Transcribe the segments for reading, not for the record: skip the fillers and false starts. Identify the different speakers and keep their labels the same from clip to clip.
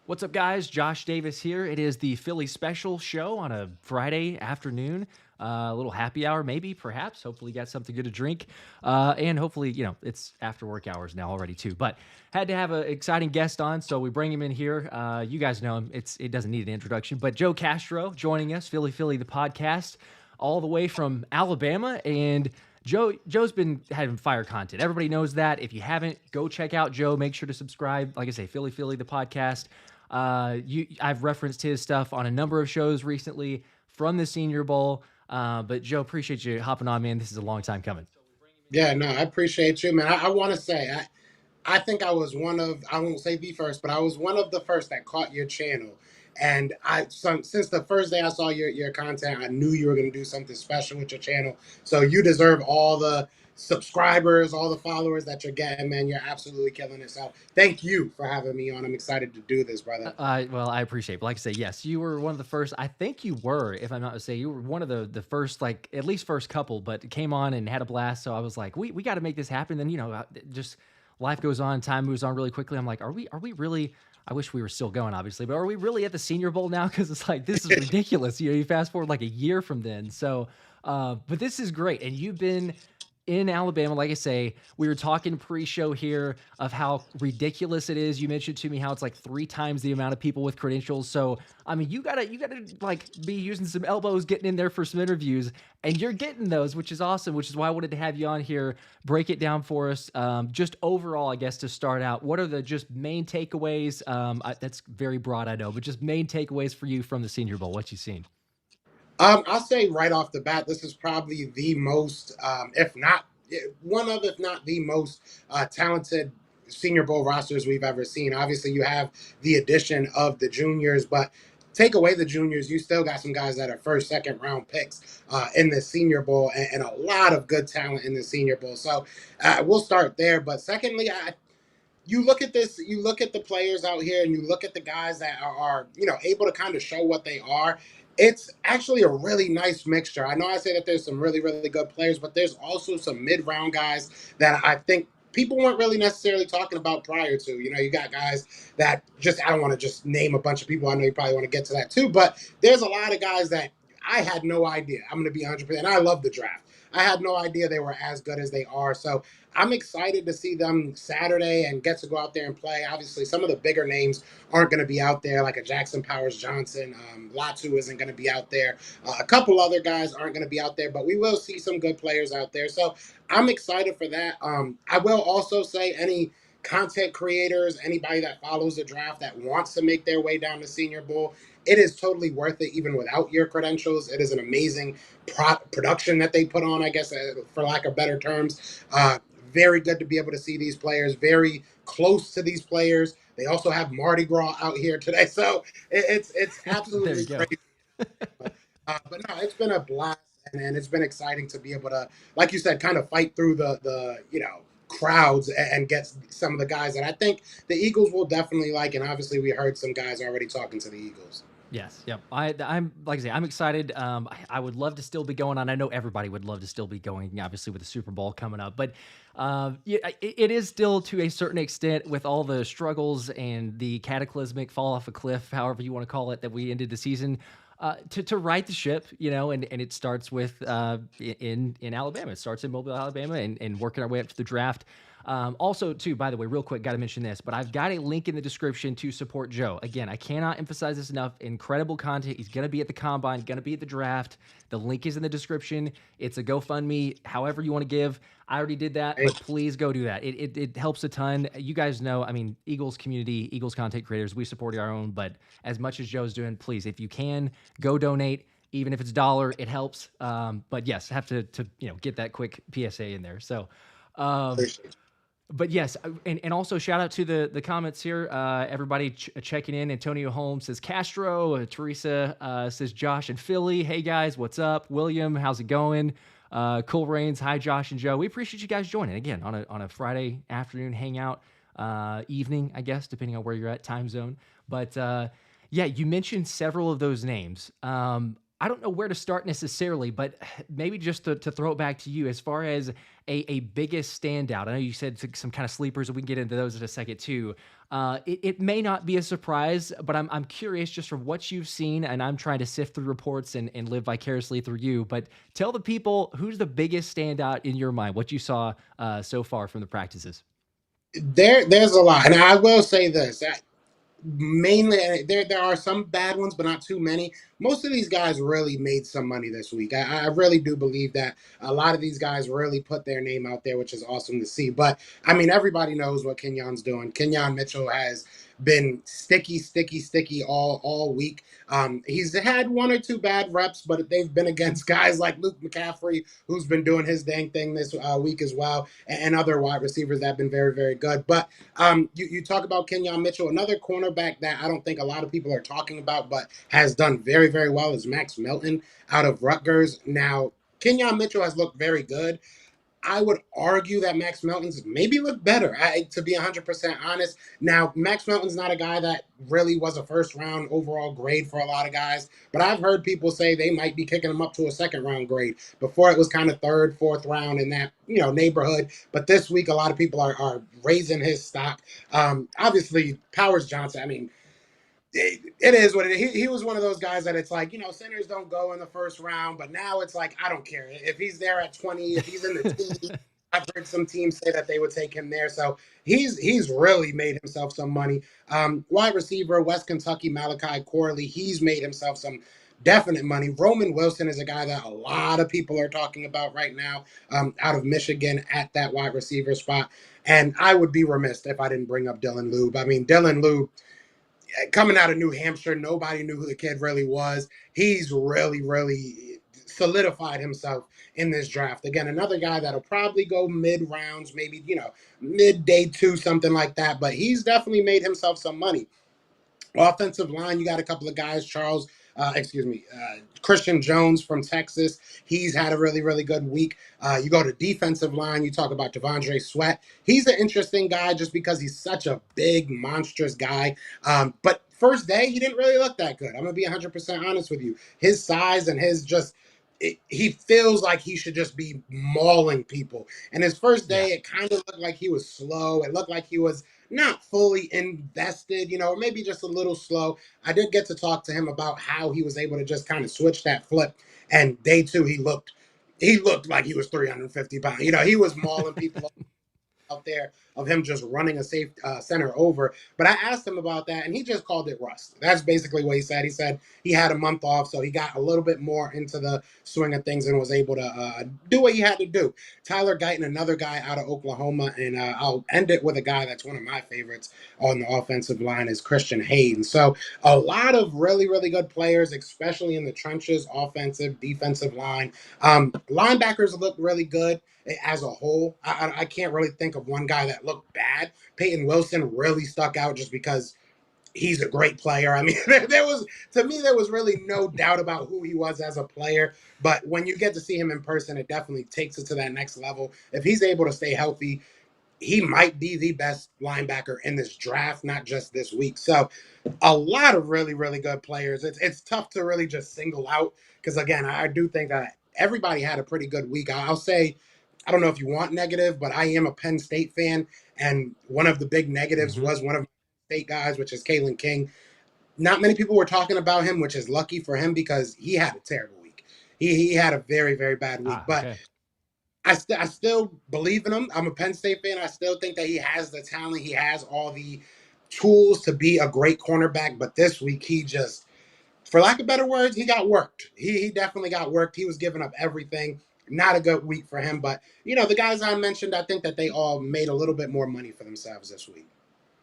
Speaker 1: What's up, guys? Josh Davis here. It is the Philly Special show on a Friday afternoon. A little happy hour, maybe, perhaps. Hopefully, you got something good to drink. And hopefully, it's after work hours now already, too. But had to have an exciting guest on, so we bring him in here. You guys know him. It doesn't need an introduction. But Joe Castro joining us, Philly, the podcast, all the way from Alabama. And Joe's been having fire content. Everybody knows that. If you haven't, go check out Joe. Make sure to subscribe. Like I say, Philly, the podcast. I've referenced his stuff on a number of shows recently from the Senior Bowl. But Joe, appreciate you hopping on, man. This is a long time coming.
Speaker 2: Yeah, no, I appreciate you, man. I want to say, I think I was one of, I won't say the first, but I was one of the first that caught your channel. And since the first day I saw your content, I knew you were going to do something special with your channel. So you deserve all the subscribers, all the followers that you're getting, man. You're absolutely killing it. So thank you for having me on. I'm excited to do this, brother.
Speaker 1: Well, I appreciate it. But like I say, yes, you were one of the first. I think you were, if I'm not mistaken, you were one of the first, like at least first couple, but came on and had a blast. So I was like, we got to make this happen. Then, just life goes on, time moves on really quickly. I'm like, are we really? I wish we were still going, obviously, but are we really at the Senior Bowl now? Because it's like, this is ridiculous. You fast forward like a year from then. So, but this is great. And you've been in Alabama. Like I say, we were talking pre-show here of how ridiculous it is. You mentioned to me how it's like 3 times the amount of people with credentials. So, I mean, you gotta like be using some elbows, getting in there for some interviews, and you're getting those, which is awesome, which is why I wanted to have you on here, break it down for us. Just overall, I guess, to start out, what are the just main takeaways? That's very broad, I know, but just main takeaways for you from the Senior Bowl, what you seen?
Speaker 2: I'll say right off the bat, this is probably the most, if not one of, if not the most talented Senior Bowl rosters we've ever seen. Obviously, you have the addition of the juniors, but take away the juniors, you still got some guys that are first, second round picks in the Senior Bowl, and a lot of good talent in the Senior Bowl. So we'll start there. But secondly, you look at this, you look at the players out here, and you look at the guys that are able to kind of show what they are. It's actually a really nice mixture. I know I say that there's some really, really good players, but there's also some mid-round guys that I think people weren't really necessarily talking about prior to. You got guys that just, I don't want to just name a bunch of people. I know you probably want to get to that too, but there's a lot of guys that I had no idea. I'm going to be 100%. And I love the draft. I had no idea they were as good as they are. So I'm excited to see them Saturday and get to go out there and play. Obviously, some of the bigger names aren't going to be out there, like a Jackson Powers Johnson. Latu isn't going to be out there. A couple other guys aren't going to be out there, but we will see some good players out there. So I'm excited for that. I will also say any content creators, anybody that follows the draft that wants to make their way down the Senior Bowl, it is totally worth it, even without your credentials. It is an amazing production that they put on, I guess, for lack of better terms. Very good to be able to see these players, very close to these players. They also have Mardi Gras out here today, so it's
Speaker 1: There you
Speaker 2: absolutely
Speaker 1: go.
Speaker 2: crazy. But no, it's been a blast, and it's been exciting to be able to, like you said, kind of fight through the crowds and get some of the guys that I think the Eagles will definitely like. And obviously, we heard some guys already talking to the Eagles.
Speaker 1: Yes. Yep. I'm like I say, I'm excited. I would love to still be going on. I know everybody would love to still be going, obviously, with the Super Bowl coming up. But yeah, it is still to a certain extent with all the struggles and the cataclysmic fall off a cliff, however you want to call it, that we ended the season. To right the ship, and it starts with in Alabama. It starts in Mobile, Alabama, and working our way up to the draft. Also, too, by the way, real quick, got to mention this, but I've got a link in the description to support Joe. Again, I cannot emphasize this enough. Incredible content. He's going to be at the combine, going to be at the draft. The link is in the description. It's a GoFundMe, however you want to give. I already did that, but please go do that. It helps a ton. You guys know, I mean, Eagles community, Eagles content creators, we support our own, but as much as Joe's doing, please, if you can, go donate. Even if it's $1, it helps. But yes, have to get that quick PSA in there. So, but yes, and also shout out to the comments here. Everybody checking in. Antonio Holmes says Castro. Teresa says Josh and Philly. Hey guys, what's up? William, how's it going? Cool Rains. Hi Josh and Joe. We appreciate you guys joining again on a Friday afternoon hangout, evening, I guess, depending on where you're at, time zone. But yeah, you mentioned several of those names. I don't know where to start necessarily, but maybe just to throw it back to you as far as a biggest standout. I know you said some kind of sleepers, and we can get into those in a second too. It may not be a surprise, but I'm curious just from what you've seen, and I'm trying to sift through reports and live vicariously through you. But tell the people who's the biggest standout in your mind, what you saw so far from the practices.
Speaker 2: There's a lot, and I will say this: mainly, and there are some bad ones, but not too many. Most of these guys really made some money this week. I really do believe that a lot of these guys really put their name out there, which is awesome to see. But I mean, everybody knows what Kenyon's doing. Kenyon Mitchell has been sticky, sticky, sticky all week. He's had one or two bad reps, but they've been against guys like Luke McCaffrey, who's been doing his dang thing this week as well, and other wide receivers that have been very, very good. But you talk about Kenyon Mitchell. Another cornerback that I don't think a lot of people are talking about, but has done very, very well is Max Melton out of Rutgers. Now, Kenyon Mitchell has looked very good. I would argue that Max Melton's maybe looked better, to be 100% honest. Now, Max Melton's not a guy that really was a first round overall grade for a lot of guys, but I've heard people say they might be kicking him up to a second round grade. Before it was kind of third, fourth round in that neighborhood. But this week, a lot of people are raising his stock. Obviously, Powers Johnson, I mean, it is what it is. He was one of those guys that it's like, centers don't go in the first round, but now it's like, I don't care. If he's there at 20, if he's in the team, I've heard some teams say that they would take him there. So he's really made himself some money. Wide receiver, West Kentucky, Malachi Corley, he's made himself some definite money. Roman Wilson is a guy that a lot of people are talking about right now, out of Michigan at that wide receiver spot. And I would be remiss if I didn't bring up Dylan Lube. I mean, Dylan Lube, coming out of New Hampshire, nobody knew who the kid really was. He's really, really solidified himself in this draft. Again, another guy that'll probably go mid rounds, maybe, mid day two, something like that. But he's definitely made himself some money. Offensive line, you got a couple of guys, Christian Jones from Texas. He's had a really, really good week. You go to defensive line, you talk about Devondre Sweat. He's an interesting guy just because he's such a big, monstrous guy. But first day, he didn't really look that good. I'm going to be 100% honest with you. His size and his he feels like he should just be mauling people. And his first
Speaker 1: Yeah.
Speaker 2: day, it kind of looked like he was slow. It looked like he was not fully invested, maybe just a little slow. I did get to talk to him about how he was able to just kind of switch that flip. And day two, he looked like he was 350 pounds. He was mauling people out there of him just running a safe center over. But I asked him about that, and he just called it rust. That's basically what he said. He said he had a month off, so he got a little bit more into the swing of things and was able to do what he had to do. Tyler Guyton, another guy out of Oklahoma, and I'll end it with a guy that's one of my favorites on the offensive line is Christian Hayden. So a lot of really, really good players, especially in the trenches, offensive, defensive line. Linebackers look really good as a whole. I can't really think of one guy that looked bad. Peyton Wilson really stuck out just because he's a great player. I mean, there was really no doubt about who he was as a player. But when you get to see him in person, it definitely takes it to that next level. If he's able to stay healthy, he might be the best linebacker in this draft, not just this week. So a lot of really, really good players. It's tough to really just single out because, again, I do think that everybody had a pretty good week. I'll say, I don't know if you want negative, but I am a Penn State fan. And one of the big negatives
Speaker 1: Hmm.
Speaker 2: was one of my state guys, which is Kalen King. Not many people were talking about him, which is lucky for him because he had a terrible week. He had a very, very bad week.
Speaker 1: Ah,
Speaker 2: But
Speaker 1: okay.
Speaker 2: I still believe in him. I'm a Penn State fan. I still think that he has the talent. He has all the tools to be a great cornerback. But this week, he just, for lack of better words, he got worked. He definitely got worked. He was giving up everything. Not a good week for him. But, the guys I mentioned, I think that they all made a little bit more money for themselves this week.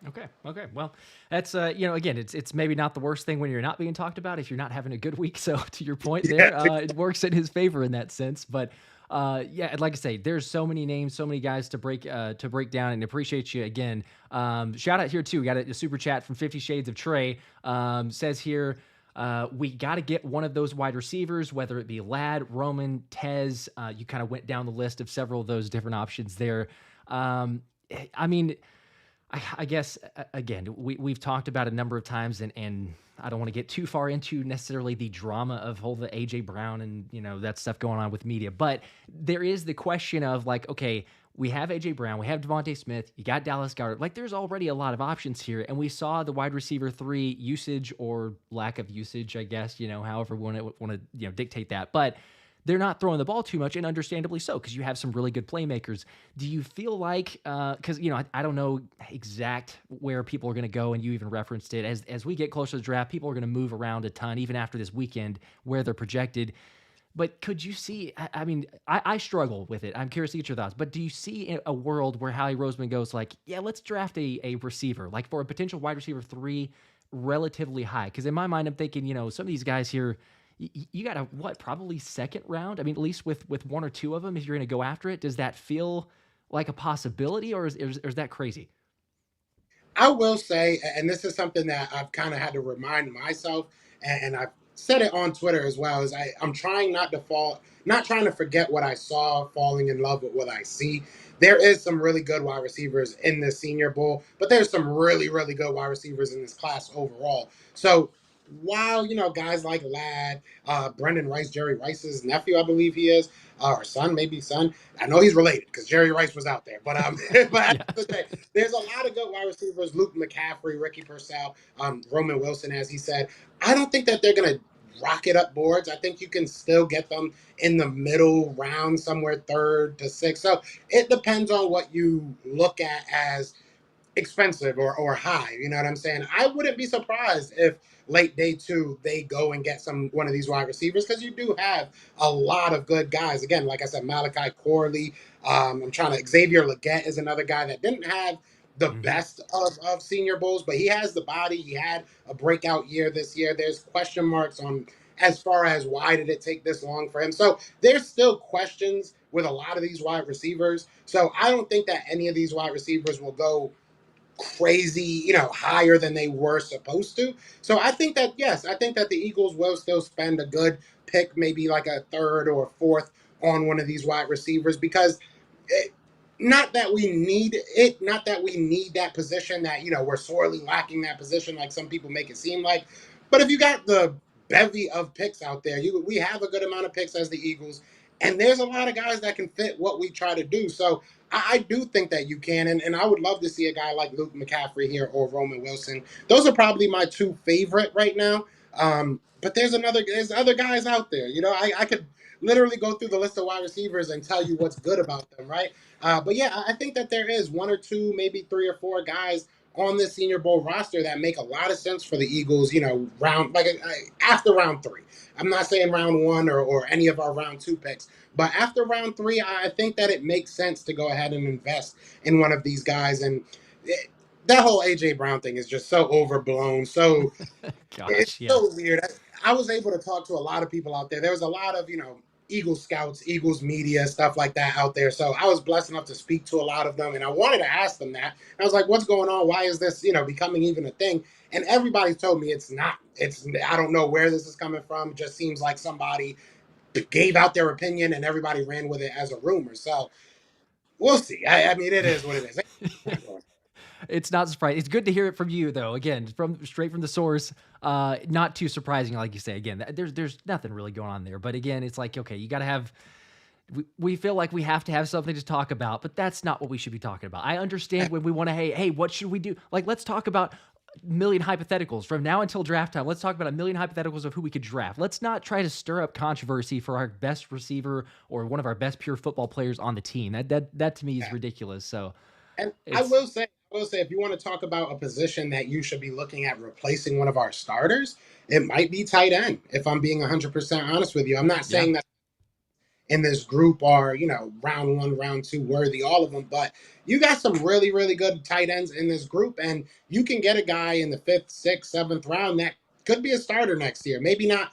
Speaker 1: Okay. Okay. Well, that's again, it's maybe not the worst thing when you're not being talked about if you're not having a good week. So to your point
Speaker 2: Yeah.
Speaker 1: there, it works in his favor in that sense. But yeah, like I say, there's so many names, so many guys to break down, and appreciate you again. Shout out here too. We got a super chat from 50 Shades of Trey. Says here. We got to get one of those wide receivers, whether it be Ladd, Roman, Tez. You kind of went down the list of several of those different options there. I mean, I guess again, we've talked about a number of times, and I don't want to get too far into necessarily the drama of all the AJ Brown and that stuff going on with media, but there is the question of like, okay, we have AJ Brown, we have Devontae Smith, you got Dallas Goedert, like there's already a lot of options here, and we saw the wide receiver three usage or lack of usage, I guess, however we want to dictate that, but they're not throwing the ball too much, and understandably so, because you have some really good playmakers. Do you feel like, because I don't know exact where people are going to go, and you even referenced it, as we get closer to the draft, people are going to move around a ton, even after this weekend where they're projected. But could you see? I mean, I struggle with it. I'm curious to get your thoughts. But do you see a world where Howie Roseman goes like, yeah, let's draft a receiver, like for a potential wide receiver three, relatively high? Because in my mind, I'm thinking, some of these guys here, you got a what, probably second round. I mean, at least with one or two of them, if you're going to go after it, does that feel like a possibility, or is that crazy?
Speaker 2: I will say, and this is something that I've kind of had to remind myself, and I've said it on Twitter as well, is I'm trying not to not trying to forget what I saw, falling in love with what I see. There is some really good wide receivers in the Senior Bowl, but there's some really, really good wide receivers in this class overall. So while, guys like Ladd, Brendan Rice, Jerry Rice's nephew, I believe he is, or son, maybe son. I know he's related because Jerry Rice was out there. But but at
Speaker 1: Yeah.
Speaker 2: the end of the day, there's a lot of good wide receivers. Luke McCaffrey, Ricky Purcell, Roman Wilson, as he said. I don't think that they're gonna rocket up boards. I think you can still get them in the middle round, somewhere third to sixth. So it depends on what you look at as expensive or high. You know what I'm saying? I wouldn't be surprised if late day two they go and get one of these wide receivers because you do have a lot of good guys. Again, like I said, Malachi Corley. I'm trying to Xavier Legette is another guy that didn't have the
Speaker 1: Hmm.
Speaker 2: best of Senior Bowls, but he has the body. He had a breakout year this year. There's question marks on as far as why did it take this long for him. So there's still questions with a lot of these wide receivers. So I don't think that any of these wide receivers will go crazy, higher than they were supposed to. So I think that, yes, I think that the Eagles will still spend a good pick, maybe like a third or fourth on one of these wide receivers because it, not that we need it, not that we need that position that, we're sorely lacking that position like some people make it seem like. But if you got the bevy of picks out there, we have a good amount of picks as the Eagles. And there's a lot of guys that can fit what we try to do. So I do think that you can, and I would love to see a guy like Luke McCaffrey here or Roman Wilson. Those are probably my two favorite right now. But there's other guys out there. I could literally go through the list of wide receivers and tell you what's good about them, right? But yeah, I think that there is one or two, maybe three or four guys on this Senior Bowl roster that make a lot of sense for the Eagles. Round like after round three. I'm not saying round one or any of our round two picks, but after round three, I think that it makes sense to go ahead and invest in one of these guys. And that whole AJ Brown thing is just so overblown. So it's
Speaker 1: Gosh, yeah.
Speaker 2: so weird. I was able to talk to a lot of people out there. There was a lot of, Eagle scouts, Eagles media, stuff like that out there. So I was blessed enough to speak to a lot of them. And I wanted to ask them that. And I was like, what's going on? Why is this, becoming even a thing? And everybody told me it's not. I don't know where this is coming from. It just seems like somebody gave out their opinion and everybody ran with it as a rumor. So we'll see. I mean, it is what it is.
Speaker 1: It's not surprising. It's good to hear it from you, though. Again, from straight from the source. Not too surprising, like you say. Again, there's nothing really going on there. But again, it's like, okay, you got to have. We feel like we have to have something to talk about, but that's not what we should be talking about. I understand when we want to, hey, what should we do? Like, let's talk about a million hypotheticals from now until draft time. Let's talk about a million hypotheticals of who we could draft. Let's not try to stir up controversy for our best receiver or one of our best pure football players on the team. That to me is ridiculous. So
Speaker 2: And
Speaker 1: it's
Speaker 2: I will say, if you want to talk about a position that you should be looking at replacing one of our starters, it might be tight end. If I'm being 100% honest with you, I'm not
Speaker 1: yeah.
Speaker 2: saying that in this group are, round one, round two worthy, all of them. But you got some really, really good tight ends in this group, and you can get a guy in the fifth, sixth, seventh round that could be a starter next year. Maybe not,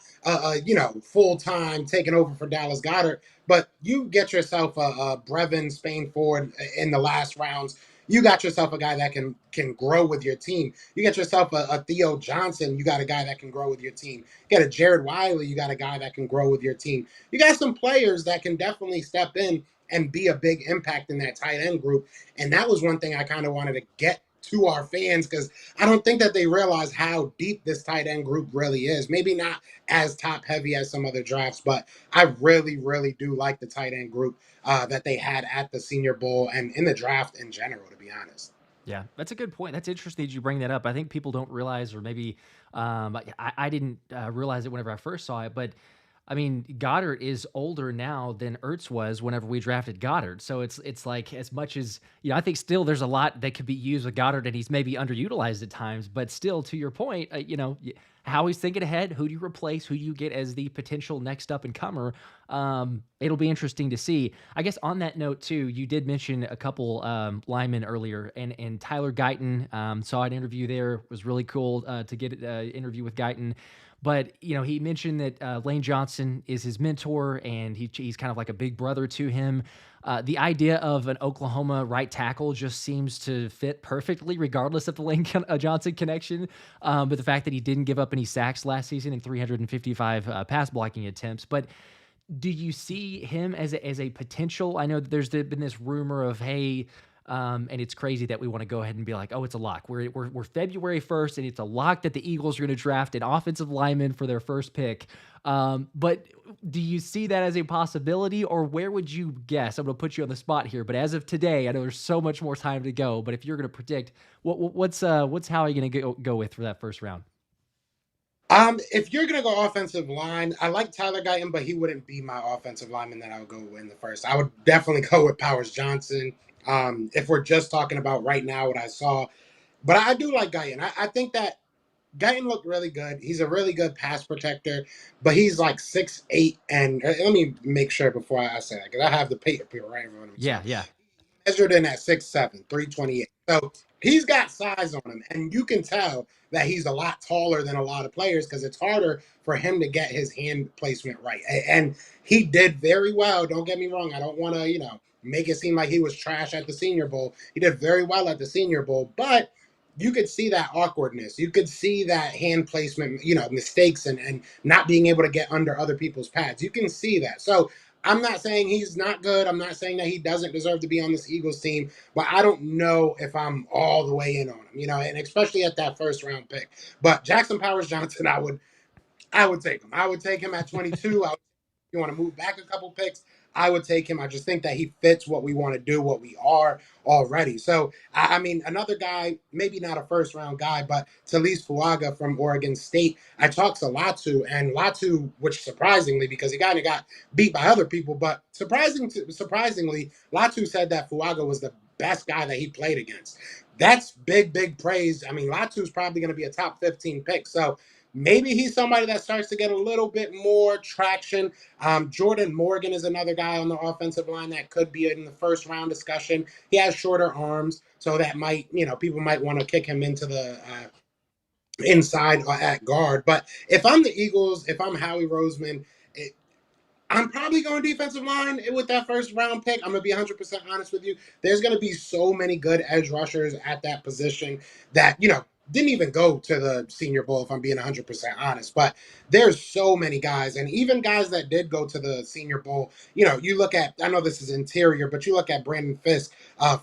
Speaker 2: full time taking over for Dallas Goddard, but you get yourself a Brevin Spain Ford in the last rounds. You got yourself a guy that can grow with your team. You get yourself a Theo Johnson. You got a guy that can grow with your team. You got a Jared Wiley. You got a guy that can grow with your team. You got some players that can definitely step in and be a big impact in that tight end group. And that was one thing I kind of wanted to get to our fans, because I don't think that they realize how deep this tight end group really is. Maybe not as top heavy as some other drafts, but I really, really do like the tight end group that they had at the Senior Bowl and in the draft in general, to be honest.
Speaker 1: Yeah, that's a good point. That's interesting that you bring that up. I think people don't realize, or maybe I didn't realize it whenever I first saw it, but I mean, Goddard is older now than Ertz was whenever we drafted Goddard. So it's like as much as I think still there's a lot that could be used with Goddard, and he's maybe underutilized at times. But still, to your point, how he's thinking ahead. Who do you replace? Who do you get as the potential next up and comer? It'll be interesting to see. I guess on that note too, you did mention a couple linemen earlier, and Tyler Guyton, saw an interview there. It was really cool to get an interview with Guyton. But he mentioned that Lane Johnson is his mentor, and he's kind of like a big brother to him. The idea of an Oklahoma right tackle just seems to fit perfectly, regardless of the Lane Johnson connection. But the fact that he didn't give up any sacks last season in 355 pass blocking attempts. But do you see him as a potential? I know that there's been this rumor of, hey, and it's crazy that we want to go ahead and be like, oh, it's a lock. We're February 1st, and it's a lock that the Eagles are going to draft an offensive lineman for their first pick. But do you see that as a possibility, or where would you guess? I'm going to put you on the spot here, but as of today, I know there's so much more time to go. But if you're going to predict, what's Howie going to go with for that first round?
Speaker 2: If you're gonna go offensive line, I like Tyler Guyton, but he wouldn't be my offensive lineman that I would go in the first. I would definitely go with Powers Johnson. If we're just talking about right now what I saw, but I do like Guyton. I think that Guyton looked really good. He's a really good pass protector, but he's like 6'8", and let me make sure before I say that, because I have the paper right in front of me. So
Speaker 1: Yeah, yeah.
Speaker 2: measured in at 6'7", 328. So he's got size on him, and you can tell that he's a lot taller than a lot of players, because it's harder for him to get his hand placement right. And he did very well. Don't get me wrong. I don't want to, make it seem like he was trash at the Senior Bowl. He did very well at the Senior Bowl, but you could see that awkwardness. You could see that hand placement, mistakes, and not being able to get under other people's pads. You can see that. So I'm not saying he's not good. I'm not saying that he doesn't deserve to be on this Eagles team, but I don't know if I'm all the way in on him, and especially at that first round pick. But Jackson Powers Johnson, I would take him. I would take him at 22. You want to move back a couple picks, I would take him. I just think that he fits what we want to do, what we are already. So, I mean, another guy, maybe not a first round guy, but Talise Fuaga from Oregon State. I talked to Latu, and Latu, which surprisingly, because he kind of got beat by other people, but surprisingly, Latu said that Fuaga was the best guy that he played against. That's big, big praise. I mean, Latu's probably going to be a top 15 pick. So, maybe he's somebody that starts to get a little bit more traction. Jordan Morgan is another guy on the offensive line that could be in the first round discussion. He has shorter arms, so that might, people might want to kick him into the inside at guard. But if I'm the Eagles, if I'm Howie Roseman, I'm probably going defensive line with that first round pick. I'm going to be 100% honest with you. There's going to be so many good edge rushers at that position that, didn't even go to the Senior Bowl, if I'm being 100% honest. But there's so many guys, and even guys that did go to the Senior Bowl, you look at, I know this is interior, but you look at Brandon Fisk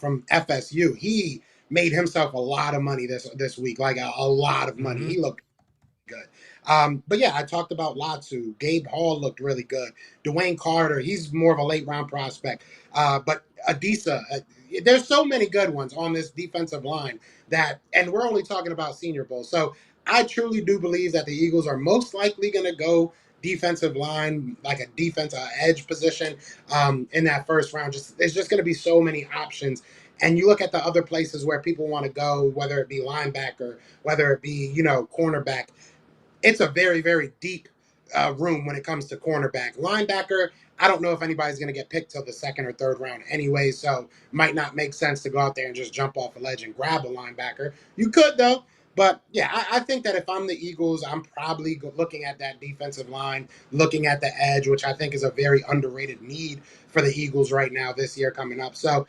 Speaker 2: from FSU. He made himself a lot of money this week, like a lot of money.
Speaker 1: Mm-hmm.
Speaker 2: He looked good. But yeah, I talked about Latu. Gabe Hall looked really good. Dwayne Carter, he's more of a late round prospect. But Adisa, there's so many good ones on this defensive line and we're only talking about Senior Bowl. So I truly do believe that the Eagles are most likely going to go defensive line, like a defense edge position in that first round. There's just going to be so many options. And you look at the other places where people want to go, whether it be linebacker, whether it be, cornerback. It's a very, very deep room when it comes to cornerback. Linebacker, I don't know if anybody's going to get picked till the second or third round anyway, so might not make sense to go out there and just jump off a ledge and grab a linebacker. You could, though. But yeah, I think that if I'm the Eagles, I'm probably looking at that defensive line, looking at the edge, which I think is a very underrated need for the Eagles right now this year coming up. So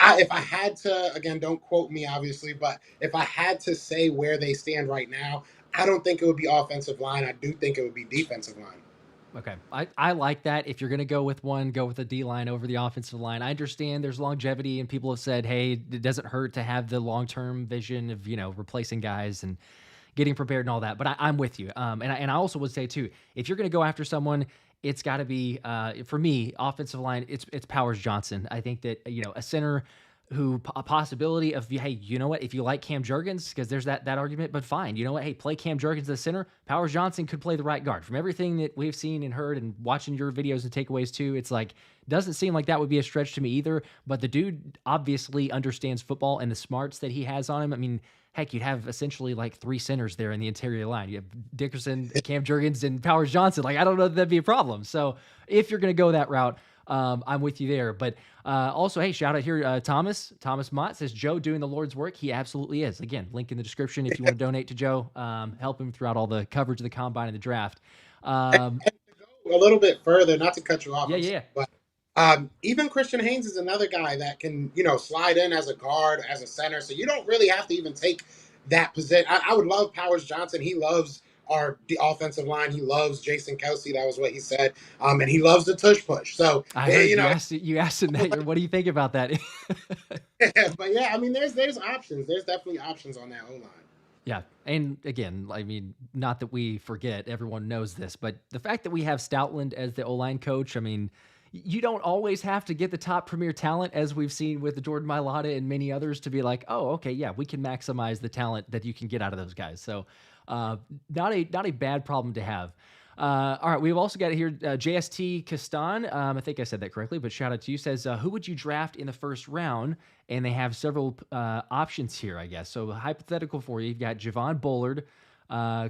Speaker 2: if I had to, again, don't quote me, obviously, but if I had to say where they stand right now, I don't think it would be offensive line. I do think it would be defensive line.
Speaker 1: Okay. I like that. If you're going to go with one, go with the D line over the offensive line. I understand there's longevity, and people have said, hey, it doesn't hurt to have the long term vision of, replacing guys and getting prepared and all that. But I'm with you. And I also would say, too, if you're going to go after someone, it's got to be, for me, offensive line, it's Powers Johnson. I think that, a center who a possibility of, hey, you know what, if you like Cam Jurgens, because there's that argument, but fine, you know what, hey, play Cam Jurgens the center. Powers Johnson could play the right guard. From everything that we've seen and heard and watching your videos and takeaways too, it's like, doesn't seem like that would be a stretch to me either. But the dude obviously understands football and the smarts that he has on him. I mean, heck, you'd have essentially like three centers there in the interior line. You have Dickerson, Cam Jurgens, and Powers Johnson. Like, I don't know that that'd be a problem. So if you're going to go that route, I'm with you there. But also, hey, shout out here, Thomas Mott says, Joe doing the Lord's work. He absolutely is. Again, link in the description if you want to donate to Joe, help him throughout all the coverage of the combine and the draft.
Speaker 2: A little bit further, not to cut you off,
Speaker 1: Yeah,
Speaker 2: I'm sorry,
Speaker 1: yeah.
Speaker 2: but even Christian Haynes is another guy that can, slide in as a guard, as a center. So you don't really have to even take that position. I would love Powers Johnson. He loves the offensive line. He loves Jason Kelce. That was what he said. And he loves the tush push. So,
Speaker 1: I heard you asked him that. What do you think about that?
Speaker 2: but yeah, I mean, there's options. There's definitely options on that O line.
Speaker 1: Yeah. And again, I mean, not that we forget, everyone knows this, but the fact that we have Stoutland as the O-line coach, I mean, you don't always have to get the top premier talent, as we've seen with Jordan Mailata and many others, to be like, oh, okay, yeah, we can maximize the talent that you can get out of those guys. So not a bad problem to have. All right, we've also got here JST Castan. I think I said that correctly, but shout out to you. Says, who would you draft in the first round? And they have several options here, I guess. So hypothetical for you, you've got Javon Bullard,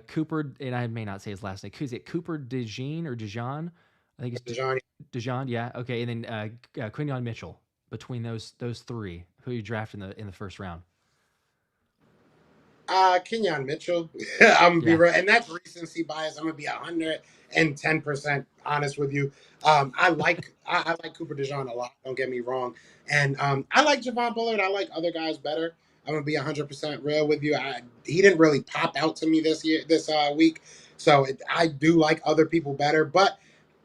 Speaker 1: Cooper, and I may not say his last name. Is it Cooper DeJean or Dijon? I think it's Dijon. Yeah. Okay. And then Quinyon Mitchell. Between those three, who you draft in the first round?
Speaker 2: Kenyon Mitchell. I'm gonna be
Speaker 1: Yeah.
Speaker 2: real, and that's recency bias. I'm gonna be 110% honest with you. I like Cooper DeJean a lot. Don't get me wrong, and I like Javon Bullard. I like other guys better. I'm gonna be 100% real with you. He didn't really pop out to me this week, so I do like other people better, but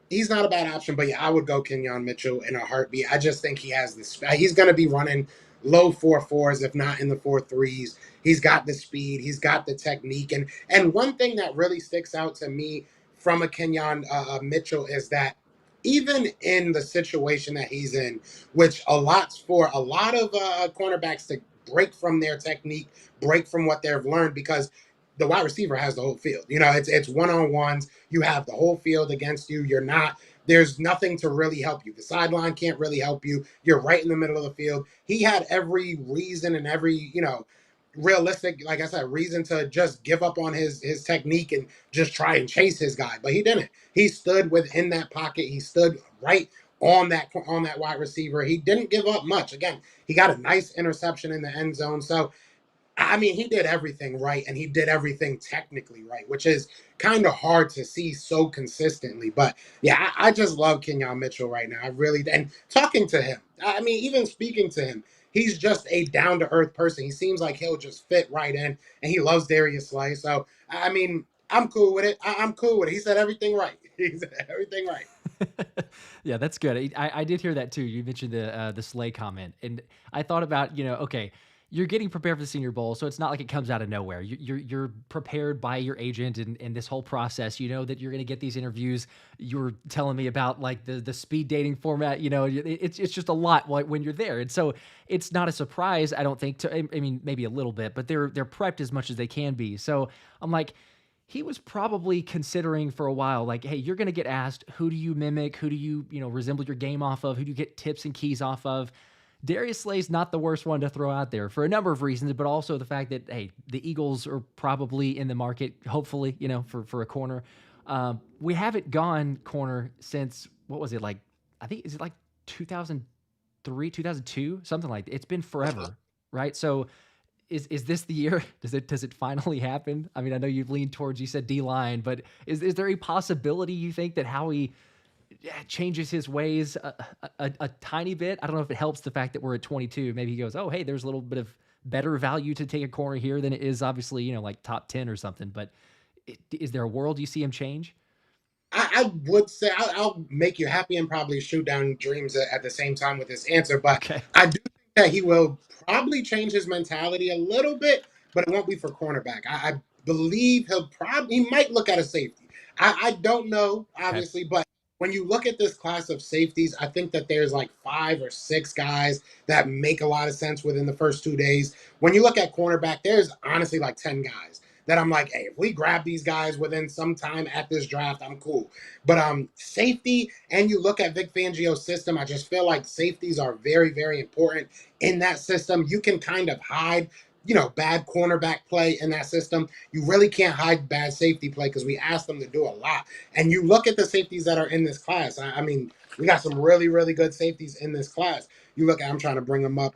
Speaker 2: he's not a bad option. But yeah, I would go Kenyon Mitchell in a heartbeat. I just think he has this. He's going to be running low 4.4s, if not in the 4.3s. He's got the speed. He's got the technique. And one thing that really sticks out to me from a Kenyon Mitchell is that even in the situation that he's in, which allots for a lot of cornerbacks to break from their technique, break from what they've learned, because the wide receiver has the whole field. It's one-on-ones. You have the whole field against you. There's nothing to really help you. The sideline can't really help you. You're right in the middle of the field. He had every reason and every, realistic, like I said, reason to just give up on his technique and just try and chase his guy. But he didn't. He stood within that pocket. He stood right on that wide receiver. He didn't give up much. Again, he got a nice interception in the end zone. So I mean, he did everything right, and he did everything technically right, which is kind of hard to see so consistently. But yeah, I just love Kenyon Mitchell right now. I really, and talking to him, I mean, even speaking to him, he's just a down to earth person. He seems like he'll just fit right in, and he loves Darius Slay. So I mean, I'm cool with it. I'm cool with it. He said everything right. He said everything right.
Speaker 1: Yeah, that's good. I did hear that too. You mentioned the Slay comment, and I thought about, okay, you're getting prepared for the Senior Bowl, so it's not like it comes out of nowhere. You're prepared by your agent and this whole process. You know that you're going to get these interviews. You were telling me about like the speed dating format. It's just a lot when you're there, and so it's not a surprise. I don't think. I mean, maybe a little bit, but they're prepped as much as they can be. So I'm like, he was probably considering for a while, like, hey, you're going to get asked, who do you mimic? Who do you resemble your game off of? Who do you get tips and keys off of? Darius Slay's not the worst one to throw out there for a number of reasons, but also the fact that, hey, the Eagles are probably in the market, hopefully, for a corner. We haven't gone corner since, what was it, like, I think, is it like 2003, 2002? Something like that. It's been forever, right? So is this the year? Does it finally happen? I mean, I know you've leaned towards, you said D-line, but is there a possibility you think that Howie changes his ways a tiny bit? I don't know if it helps the fact that we're at 22. Maybe he goes, oh, hey, there's a little bit of better value to take a corner here than it is obviously, like top 10 or something. But is there a world you see him change?
Speaker 2: I would say I'll make you happy and probably shoot down dreams at the same time with this answer, but
Speaker 1: Okay.
Speaker 2: I do think that he will probably change his mentality a little bit, but it won't be for cornerback. I believe he might look at a safety. I don't know,
Speaker 1: Okay.
Speaker 2: obviously, but when you look at this class of safeties, I think that there's like 5 or 6 guys that make a lot of sense within the first 2 days. When you look at cornerback, there's honestly like 10 guys that I'm like, hey, if we grab these guys within some time at this draft, I'm cool. But safety, and you look at Vic Fangio's system, I just feel like safeties are very, very important in that system. You can kind of hide, bad cornerback play in that system. You really can't hide bad safety play because we ask them to do a lot. And you look at the safeties that are in this class. I mean, we got some really, really good safeties in this class. You look at, I'm trying to bring them up.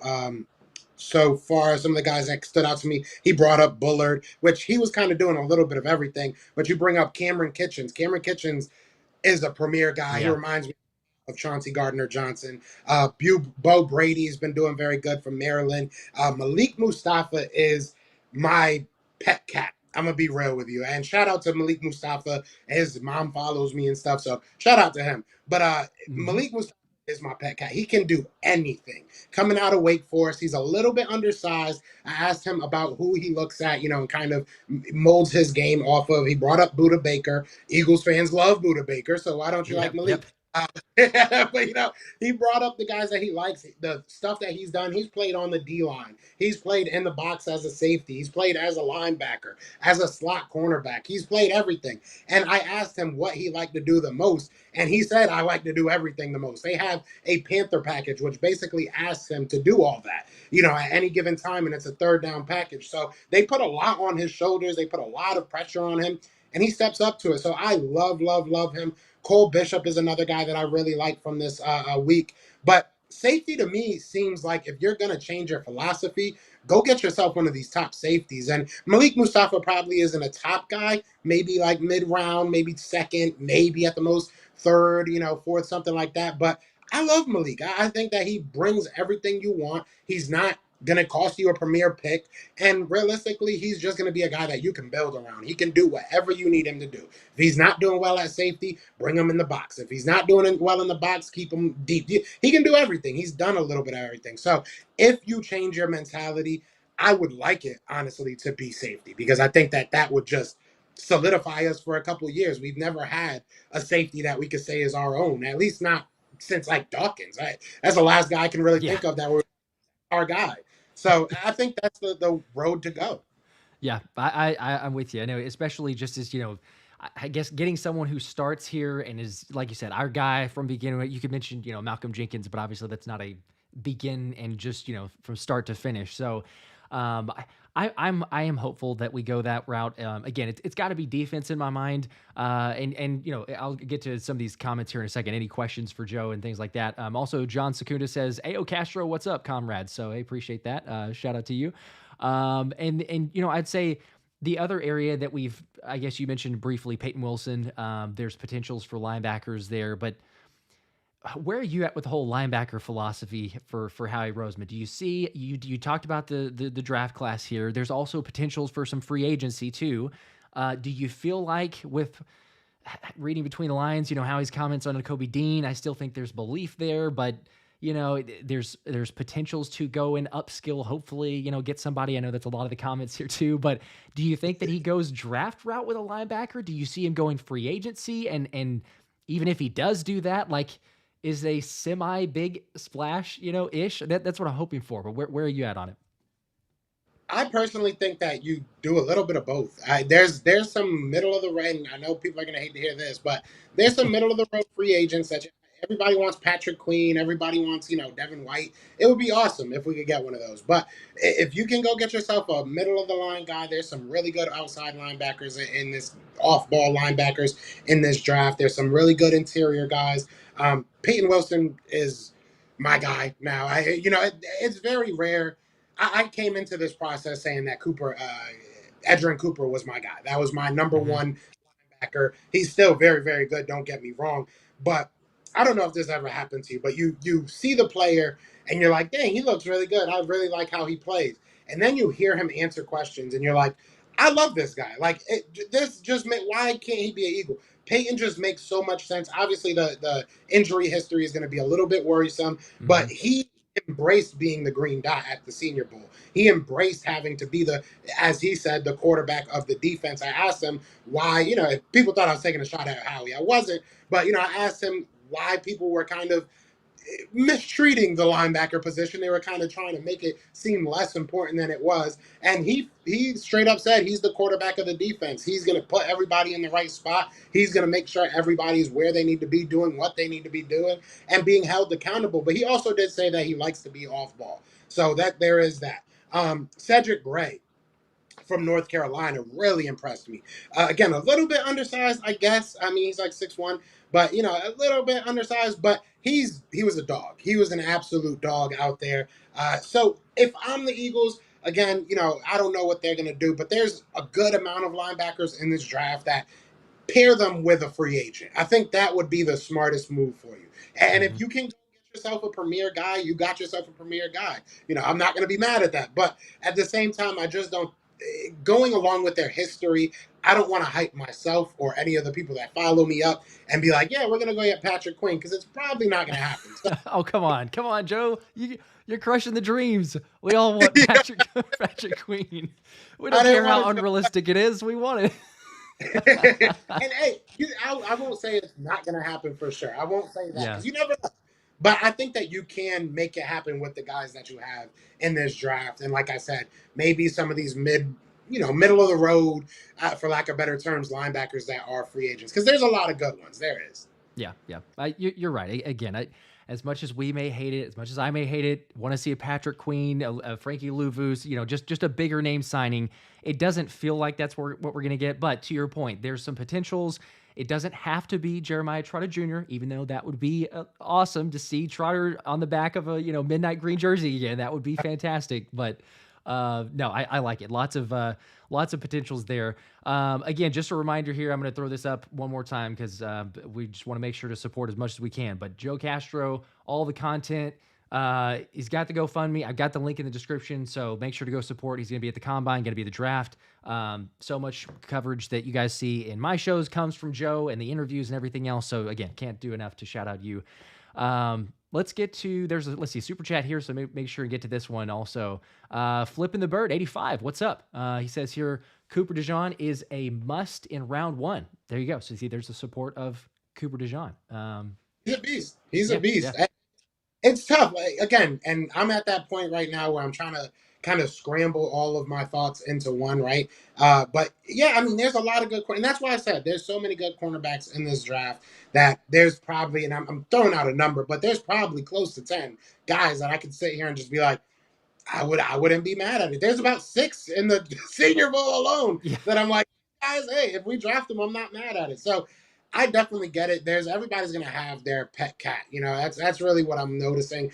Speaker 2: So far, some of the guys that stood out to me, he brought up Bullard, which he was kind of doing a little bit of everything. But you bring up Cameron Kitchens. Cameron Kitchens is a premier guy. He
Speaker 1: Yeah.
Speaker 2: reminds me of Chauncey Gardner-Johnson. Bo Brady's been doing very good from Maryland. Malik Mustafa is my pet cat. I'm gonna be real with you. And shout out to Malik Mustafa. His mom follows me and stuff, so shout out to him. But
Speaker 1: Hmm.
Speaker 2: Malik Mustafa is my pet cat. He can do anything. Coming out of Wake Forest, he's a little bit undersized. I asked him about who he looks at, and kind of molds his game off of. He brought up Buda Baker. Eagles fans love Buda Baker, so why don't you like
Speaker 1: Yep.
Speaker 2: Malik?
Speaker 1: Yep.
Speaker 2: Uh, but he brought up the guys that he likes, the stuff that he's done. He's played on the D line. He's played in the box as a safety. He's played as a linebacker, as a slot cornerback. He's played everything. And I asked him what he liked to do the most, and he said, "I like to do everything the most." They have a Panther package, which basically asks him to do all that, at any given time, and it's a third down package. So they put a lot on his shoulders. They put a lot of pressure on him, and he steps up to it. So I love, love, love him. Cole Bishop is another guy that I really like from this week. But safety to me seems like if you're going to change your philosophy, go get yourself one of these top safeties. And Malik Mustafa probably isn't a top guy, maybe like mid round, maybe second, maybe at the most third, fourth, something like that. But I love Malik. I think that he brings everything you want. He's not going to cost you a premier pick. And realistically, he's just going to be a guy that you can build around. He can do whatever you need him to do. If he's not doing well at safety, bring him in the box. If he's not doing it well in the box, keep him deep. He can do everything. He's done a little bit of everything. So if you change your mentality, I would like it, honestly, to be safety because I think that that would just solidify us for a couple of years. We've never had a safety that we could say is our own, at least not since like Dawkins. That's the last guy I can really
Speaker 1: Yeah.
Speaker 2: think of that was our guy. So I think that's the road to go.
Speaker 1: Yeah, I'm with you. I know, especially just as I guess getting someone who starts here and is like you said, our guy from beginning. You could mention Malcolm Jenkins, but obviously that's not a begin and just from start to finish. So, I am hopeful that we go that route. Again, it's got to be defense in my mind. And I'll get to some of these comments here in a second. Any questions for Joe and things like that. Also, John Secunda says, "Ayo Castro, what's up, comrades?" So I appreciate that. Shout out to you. And I'd say the other area that I guess you mentioned briefly, Peyton Wilson. There's potentials for linebackers there, but where are you at with the whole linebacker philosophy for Howie Roseman? Do you see you talked about the draft class here? There's also potentials for some free agency too. Do you feel like with reading between the lines, Howie's comments on Nakobe Dean, I still think there's belief there, but there's potentials to go and upskill, hopefully, get somebody. I know that's a lot of the comments here too, but do you think that he goes draft route with a linebacker? Do you see him going free agency? And even if he does do that, like, is a semi big splash, ish? That's what I'm hoping for. But where are you at on it?
Speaker 2: I personally think that you do a little bit of both. There's some middle of the road. And I know people are going to hate to hear this, but there's some middle of the road free agents that everybody wants. Patrick Queen, everybody wants Devin White. It would be awesome if we could get one of those. But if you can go get yourself a middle of the line guy, there's some really good outside linebackers in this off ball linebackers in this draft. There's some really good interior guys. Peyton Wilson is my guy now. It's very rare. I came into this process saying that Edgerrin Cooper was my guy. That was my number
Speaker 1: Hmm.
Speaker 2: one linebacker. He's still very, very good. Don't get me wrong, but I don't know if this ever happened to you. But you see the player and you're like, dang, he looks really good. I really like how he plays. And then you hear him answer questions, and you're like, I love this guy. Like this just why can't he be an Eagle? Peyton just makes so much sense. Obviously, the injury history is going to be a little bit worrisome,
Speaker 1: Hmm.
Speaker 2: but he embraced being the green dot at the Senior Bowl. He embraced having to be as he said, the quarterback of the defense. I asked him why. People thought I was taking a shot at Howie. I wasn't, but I asked him why people were kind of mistreating the linebacker position. They were kind of trying to make it seem less important than it was. And he straight up said he's the quarterback of the defense. He's going to put everybody in the right spot. He's going to make sure everybody's where they need to be, doing what they need to be doing, and being held accountable. But he also did say that he likes to be off ball. So that there is that. Cedric Gray from North Carolina really impressed me. Again, a little bit undersized, I guess. I mean, he's like 6'1", but a little bit undersized. But he was a dog. He was an absolute dog out there. So if I'm the Eagles, again, I don't know what they're gonna do, but there's a good amount of linebackers in this draft that pair them with a free agent. I think that would be the smartest move for you. And
Speaker 1: Hmm.
Speaker 2: if you can get yourself a premier guy, you got yourself a premier guy. I'm not going to be mad at that. But at the same time, I just don't. Going along with their history, I don't want to hype myself or any of the people that follow me up and be like, yeah, we're going to go get Patrick Quinn because it's probably not going to happen. So,
Speaker 1: Oh, come on, Joe. You're crushing the dreams. We all want Patrick Patrick Queen. We
Speaker 2: I
Speaker 1: don't
Speaker 2: didn't
Speaker 1: care
Speaker 2: want
Speaker 1: how
Speaker 2: to jump.
Speaker 1: unrealistic it is. We want it.
Speaker 2: And hey, I won't say it's not going to happen for sure. I won't say that
Speaker 1: Yeah.
Speaker 2: because you never know. But I think that you can make it happen with the guys that you have in this draft. And like I said, maybe some of these middle of the road, for lack of better terms, linebackers that are free agents. Because there's a lot of good ones. There is.
Speaker 1: Yeah, yeah. You're right. Again, as much as we may hate it, as much as I may hate it, want to see a Patrick Queen, a Frankie Louvo's, just a bigger name signing. It doesn't feel like that's what we're going to get. But to your point, there's some potentials. It doesn't have to be Jeremiah Trotter Jr., even though that would be awesome to see Trotter on the back of a midnight green jersey again. That would be fantastic. But no, I like it. Lots of potentials there. Again, just a reminder here, I'm going to throw this up one more time because we just want to make sure to support as much as we can. But Joe Castro, all the content, he's got the GoFundMe. I've got the link in the description, so make sure to go support. He's going to be at the Combine, going to be at the draft. So much coverage that you guys see in my shows comes from Joe and the interviews and everything else. So again, can't do enough to shout out you. Let's get to let's see, super chat here. So make sure and get to this one also. Flipping the Bird 85. What's up? He says here, Cooper DeJean is a must in round 1. There you go. So see, there's the support of Cooper DeJean.
Speaker 2: He's a beast. He's a
Speaker 1: Yeah,
Speaker 2: beast.
Speaker 1: yeah.
Speaker 2: It's tough. Again, and I'm at that point right now where I'm trying to kind of scramble all of my thoughts into one, right? But yeah, I mean, there's a lot of good, and that's why I said there's so many good cornerbacks in this draft that there's probably, and I'm throwing out a number, but there's probably close to 10 guys that I could sit here and just be like, I wouldn't be mad at it. There's about 6 in the Senior Bowl alone
Speaker 1: Yeah.
Speaker 2: that I'm like, guys, hey, if we draft them, I'm not mad at it. So I definitely get it. Everybody's gonna have their pet cat. That's really what I'm noticing.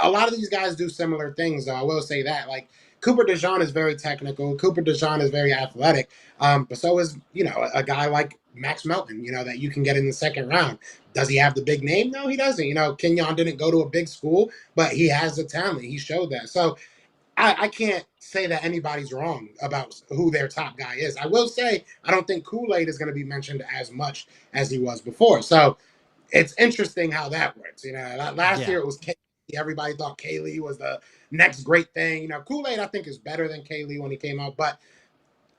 Speaker 2: A lot of these guys do similar things, though. I will say that. Like Cooper DeJean is very technical. Cooper DeJean is very athletic. But so is a guy like Max Melton. That you can get in the second round. Does he have the big name? No, he doesn't. Kenyon didn't go to a big school, but he has the talent. He showed that. So I can't say that anybody's wrong about who their top guy is. I will say I don't think Kool-Aid is going to be mentioned as much as he was before. So it's interesting how that works. Last
Speaker 1: Yeah.
Speaker 2: year it was Kaylee. Everybody thought Kaylee was the next great thing. Kool-Aid I think is better than Kaylee when he came out, but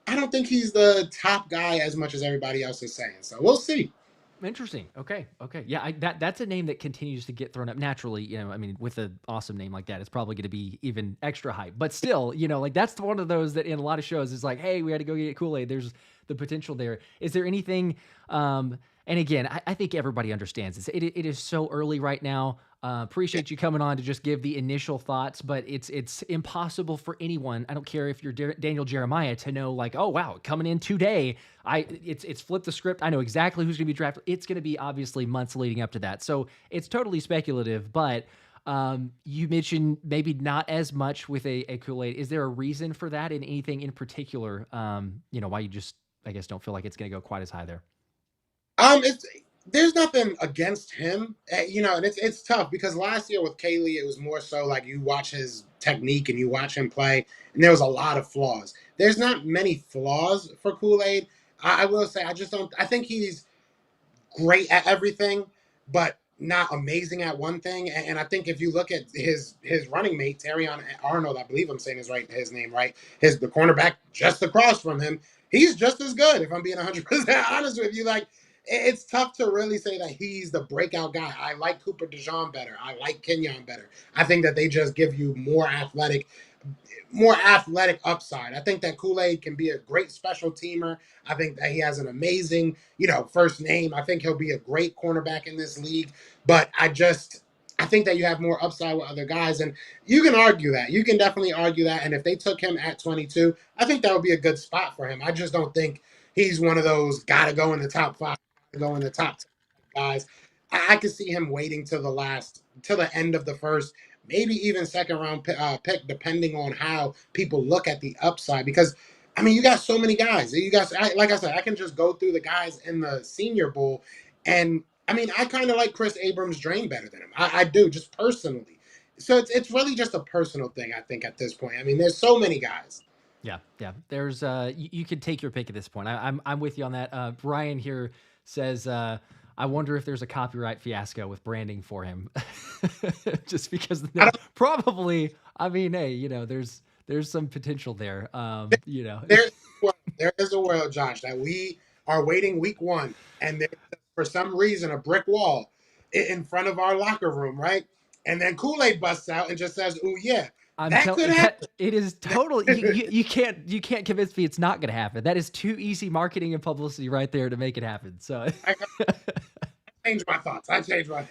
Speaker 2: I don't think he's the top guy as much as everybody else is saying. So we'll see.
Speaker 1: Interesting. Okay. Okay. Yeah. That's a name that continues to get thrown up naturally. I mean, with an awesome name like that, it's probably going to be even extra hype. But still, like that's one of those that in a lot of shows is like, hey, we had to go get Kool-Aid. There's the potential there. Is there anything? And again, I think everybody understands this. It is so early right now. Appreciate you coming on to just give the initial thoughts, but it's impossible for anyone. I don't care if you're Daniel Jeremiah to know like, oh wow, coming in today, it's flipped the script. I know exactly who's going to be drafted. It's going to be obviously months leading up to that, so it's totally speculative. But you mentioned maybe not as much with a Kool-Aid. Is there a reason for that, and anything in particular? Why you just I guess don't feel like it's going to go quite as high there?
Speaker 2: It's there's nothing against him, and it's tough because last year with Kaylee, it was more so like you watch his technique and you watch him play, and there was a lot of flaws. There's not many flaws for Kool Aid. I will say, I just don't. I think he's great at everything, but not amazing at one thing. And I think if you look at his running mate, Terrion Arnold, I believe I'm saying his name right, the cornerback just across from him, he's just as good. If I'm being 100% honest with you, like it's tough to really say that he's the breakout guy. I like Cooper DeJean better. I like Kenyon better. I think that they just give you more athletic upside. I think that Kool-Aid can be a great special teamer. I think that he has an amazing, first name. I think he'll be a great cornerback in this league. But I think that you have more upside with other guys. And you can argue that. You can definitely argue that. And if they took him at 22, I think that would be a good spot for him. I just don't think he's one of those gotta go in the top five, gotta go in the top 10 guys. I could see him waiting till the end of the first, maybe even second round pick, depending on how people look at the upside. Because I mean, you got so many guys. You guys, like I said, I can just go through the guys in the Senior Bowl, and I mean, I kind of like Chris Abrams' Drain better than him. I do, just personally. So it's really just a personal thing, I think, at this point. I mean, there's so many guys.
Speaker 1: Yeah, yeah. There's you could take your pick at this point. I'm with you on that. Brian here says, I wonder if there's a copyright fiasco with branding for him, just because
Speaker 2: I don't,
Speaker 1: probably. I mean, hey, there's some potential there.
Speaker 2: there's there is a world, Josh, that we are waiting week one, and there's for some reason a brick wall in front of our locker room, right? And then Kool Aid busts out and just says, "Oh yeah,
Speaker 1: I'm
Speaker 2: that could
Speaker 1: telling that
Speaker 2: happen."
Speaker 1: it is total. You can't convince me it's not going to happen. That is too easy marketing and publicity right there to make it happen. So
Speaker 2: I changed my thoughts. I changed my.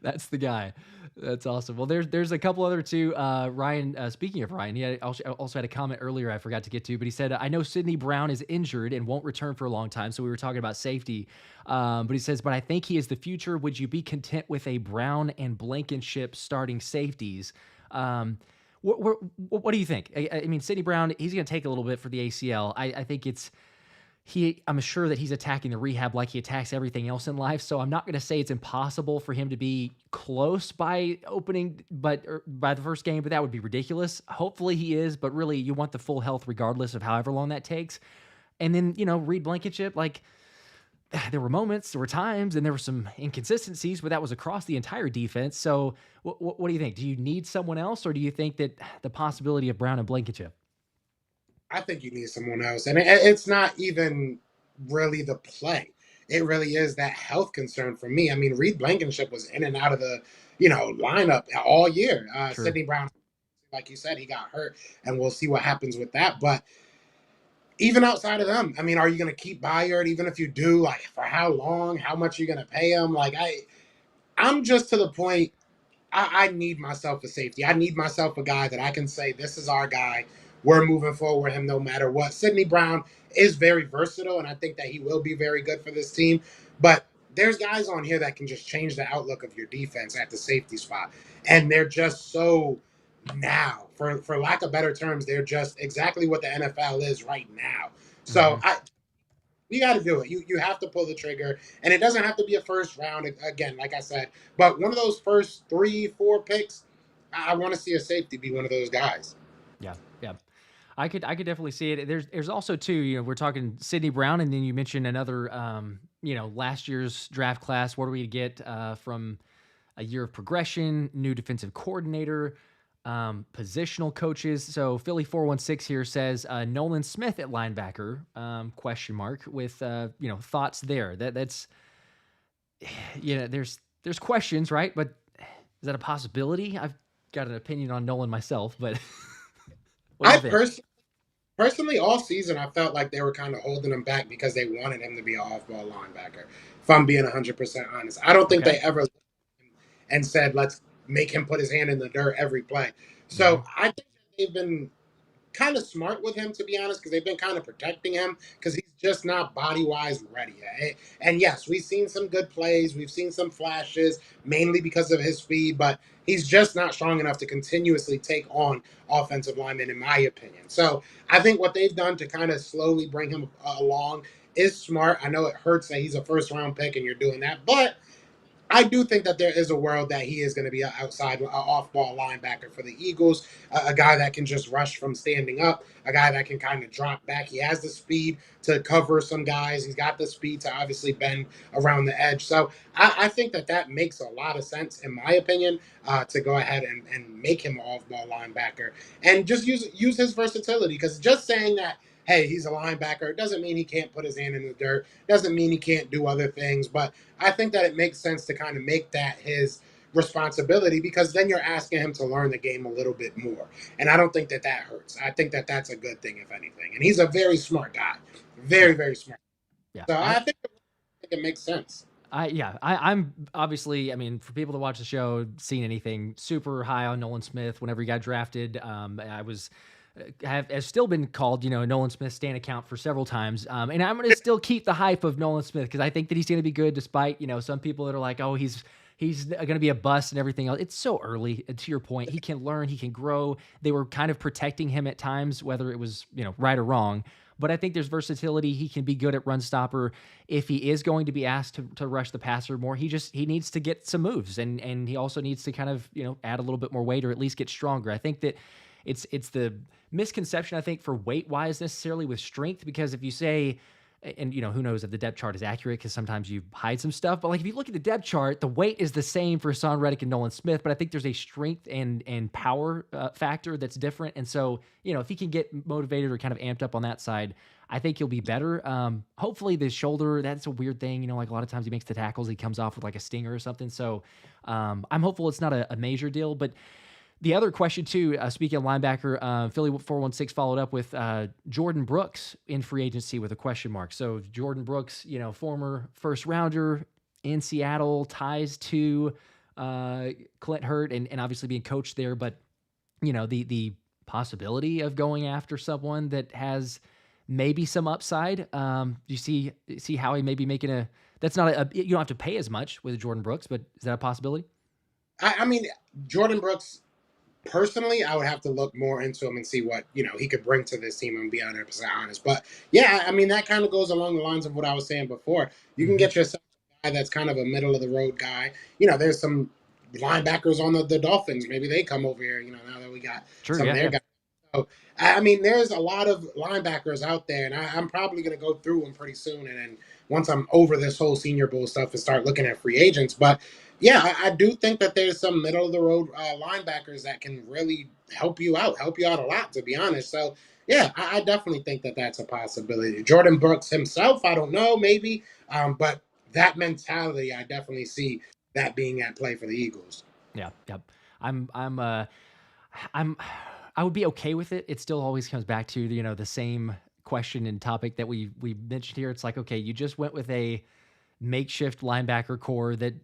Speaker 1: that's the guy. That's awesome. Well, there's a couple other two. Ryan, speaking of Ryan, he also had a comment earlier I forgot to get to, but he said, I know Sidney Brown is injured and won't return for a long time. So we were talking about safety. But he says, but I think he is the future. Would you be content with a Brown and Blankenship starting safeties? What do you think? I mean, Sidney Brown, he's going to take a little bit for the ACL. I think I'm sure that he's attacking the rehab like he attacks everything else in life. So I'm not going to say it's impossible for him to be close by opening, by the first game, but that would be ridiculous. Hopefully he is, but really you want the full health regardless of however long that takes. And then, Reed Blankenship, like there were moments, there were times, and there were some inconsistencies, but that was across the entire defense. So what do you think? Do you need someone else, or do you think that the possibility of Brown and Blankenship?
Speaker 2: I think you need someone else, and it's not even really the play. It really is that health concern for me. I mean, Reed Blankenship was in and out of the lineup all year.
Speaker 1: True.
Speaker 2: Sidney Brown, like you said, he got hurt, and we'll see what happens with that. But even outside of them, I mean, are you going to keep Bayard? Even if you do, like for how long? How much are you going to pay him? Like I'm just to the point. I need myself a safety. I need myself a guy that I can say, this is our guy. We're moving forward with him no matter what. Sidney Brown is very versatile, and I think that he will be very good for this team. But there's guys on here that can just change the outlook of your defense at the safety spot. And they're just so now, for lack of better terms, they're just exactly what the NFL is right now. So
Speaker 1: Hmm.
Speaker 2: you got to do it. You have to pull the trigger, and it doesn't have to be a first round again, like I said. But one of those first 3, 4 picks, I want to see a safety be one of those guys.
Speaker 1: Yeah, yeah. I could definitely see it. There's also too, we're talking Sidney Brown, and then you mentioned another, last year's draft class. What are we to get from a year of progression, new defensive coordinator, positional coaches? So Philly 416 here says Nolan Smith at linebacker, question mark, with thoughts there. That's there's questions, right? But is that a possibility? I've got an opinion on Nolan myself, but what do you
Speaker 2: I
Speaker 1: think?
Speaker 2: personally, all season, I felt like they were kind of holding him back because they wanted him to be an off-ball linebacker. If I'm being 100% honest, I don't think
Speaker 1: Okay.
Speaker 2: they ever looked and said, "Let's make him put his hand in the dirt every play."
Speaker 1: Hmm.
Speaker 2: So I think they've been kind of smart with him, to be honest, because they've been kind of protecting him because he's just not body wise ready yet. And yes, we've seen some good plays, we've seen some flashes, mainly because of his speed, but he's just not strong enough to continuously take on offensive linemen, in my opinion. So I think what they've done to kind of slowly bring him along is smart. I know it hurts that he's a first round pick and you're doing that, but I do think that there is a world that he is going to be an outside, off ball linebacker for the Eagles, a guy that can just rush from standing up, a guy that can kind of drop back. He has the speed to cover some guys. He's got the speed to obviously bend around the edge. So I think that that makes a lot of sense, in my opinion, to go ahead and make him an off ball linebacker and just use his versatility. Because just saying that, hey, he's a linebacker, doesn't mean he can't put his hand in the dirt, doesn't mean he can't do other things. But I think that it makes sense to kind of make that his responsibility because then you're asking him to learn the game a little bit more. And I don't think that that hurts. I think that that's a good thing, if anything. And he's a very smart guy. Very,
Speaker 1: Yeah,
Speaker 2: very smart.
Speaker 1: yeah.
Speaker 2: So I think it makes sense.
Speaker 1: I'm obviously, I mean, for people to watch the show, seen anything super high on Nolan Smith whenever he got drafted. I was have still been called, Nolan Smith stand account for several times. And I'm going to still keep the hype of Nolan Smith because I think that he's going to be good despite, some people that are like, oh, he's going to be a bust and everything else. It's so early. And to your point, he can learn, he can grow. They were kind of protecting him at times, whether it was, right or wrong. But I think there's versatility. He can be good at run stopper. If he is going to be asked to rush the passer more, he needs to get some moves, and he also needs to kind of add a little bit more weight or at least get stronger. I think that it's the misconception I think for weight wise necessarily with strength, because if you say, and who knows if the depth chart is accurate because sometimes you hide some stuff, but like if you look at the depth chart, the weight is the same for Hassan Reddick and Nolan Smith, but I think there's a strength and power factor that's different. And so if he can get motivated or kind of amped up on that side, I think he'll be better. Hopefully the shoulder, that's a weird thing, like a lot of times he makes the tackles, he comes off with like a stinger or something. So I'm hopeful it's not a major deal. But the other question, too, speaking of linebacker, Philly 416 followed up with Jordan Brooks in free agency with a question mark. So Jordan Brooks, former first rounder in Seattle, ties to Clint Hurt and obviously being coached there. But, the possibility of going after someone that has maybe some upside. Do you see Howie maybe making that's not you don't have to pay as much with Jordan Brooks, but is that a possibility?
Speaker 2: I mean, Jordan Brooks, personally, I would have to look more into him and see what he could bring to this team and be 100% honest. But yeah, I mean that kind of goes along the lines of what I was saying before. You can
Speaker 1: Mm-hmm.
Speaker 2: get yourself a guy that's kind of a middle of the road guy. There's some linebackers on the Dolphins. Maybe they come over here. Now that we got
Speaker 1: Sure.
Speaker 2: some of
Speaker 1: Yeah.
Speaker 2: their
Speaker 1: Yeah.
Speaker 2: guys. So I mean, there's a lot of linebackers out there, and I'm probably going to go through them pretty soon. And then once I'm over this whole Senior Bowl stuff and start looking at free agents, but yeah, I do think that there's some middle of the road linebackers that can really help you out a lot, to be honest. So yeah, I definitely think that that's a possibility. Jordan Brooks himself, I don't know, maybe, but that mentality, I definitely see that being at play for the Eagles.
Speaker 1: Yeah. Yep. I'm. I'm. I'm. I would be okay with it. It still always comes back to the same question and topic that we mentioned here. It's like, okay, you just went with a makeshift linebacker core that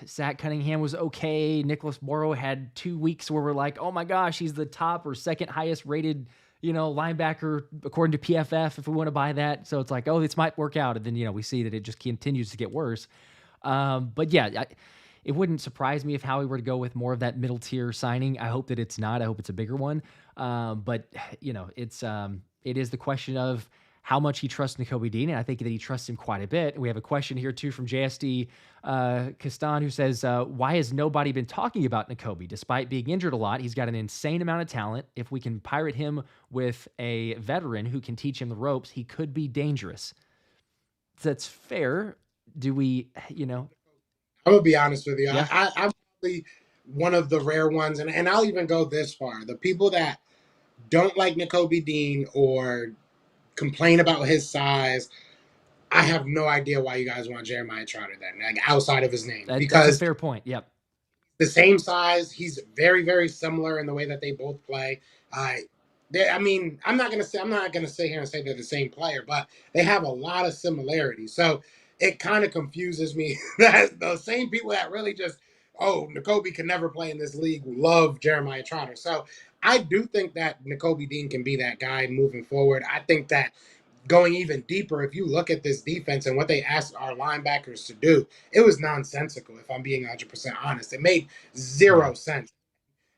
Speaker 1: Zach Cunningham was okay. Nicholas Morrow had 2 weeks where we're like, oh my gosh, he's the top or second highest rated, linebacker according to PFF if we want to buy that. So it's like, oh, this might work out. And then, we see that it just continues to get worse. But yeah, it wouldn't surprise me if Howie were to go with more of that middle tier signing. I hope that it's not. I hope it's a bigger one. But it is the question of how much he trusts Nakobe Dean, and I think that he trusts him quite a bit. And we have a question here too from JSD Castan, who says, "Why has nobody been talking about Nakobe? Despite being injured a lot, he's got an insane amount of talent. If we can pirate him with a veteran who can teach him the ropes, he could be dangerous." That's fair. Do we,
Speaker 2: I'm gonna be honest with you.
Speaker 1: Yeah.
Speaker 2: I'm probably one of the rare ones, and I'll even go this far: the people that don't like Nakobe Dean or complain about his size, I have no idea why you guys want Jeremiah Trotter then, like outside of his name,
Speaker 1: That's a
Speaker 2: because
Speaker 1: fair point. Yep.
Speaker 2: the same size, he's very, very similar in the way that they both play. Uh, I mean, I'm not gonna sit here and say they're the same player, but they have a lot of similarities. So it kind of confuses me that the same people that really just, oh, Nakobe can never play in this league love Jeremiah Trotter. So I do think that Nakobe Dean can be that guy moving forward. I think that going even deeper, if you look at this defense and what they asked our linebackers to do, it was nonsensical, if I'm being 100% honest. It made
Speaker 1: Yeah.
Speaker 2: zero sense.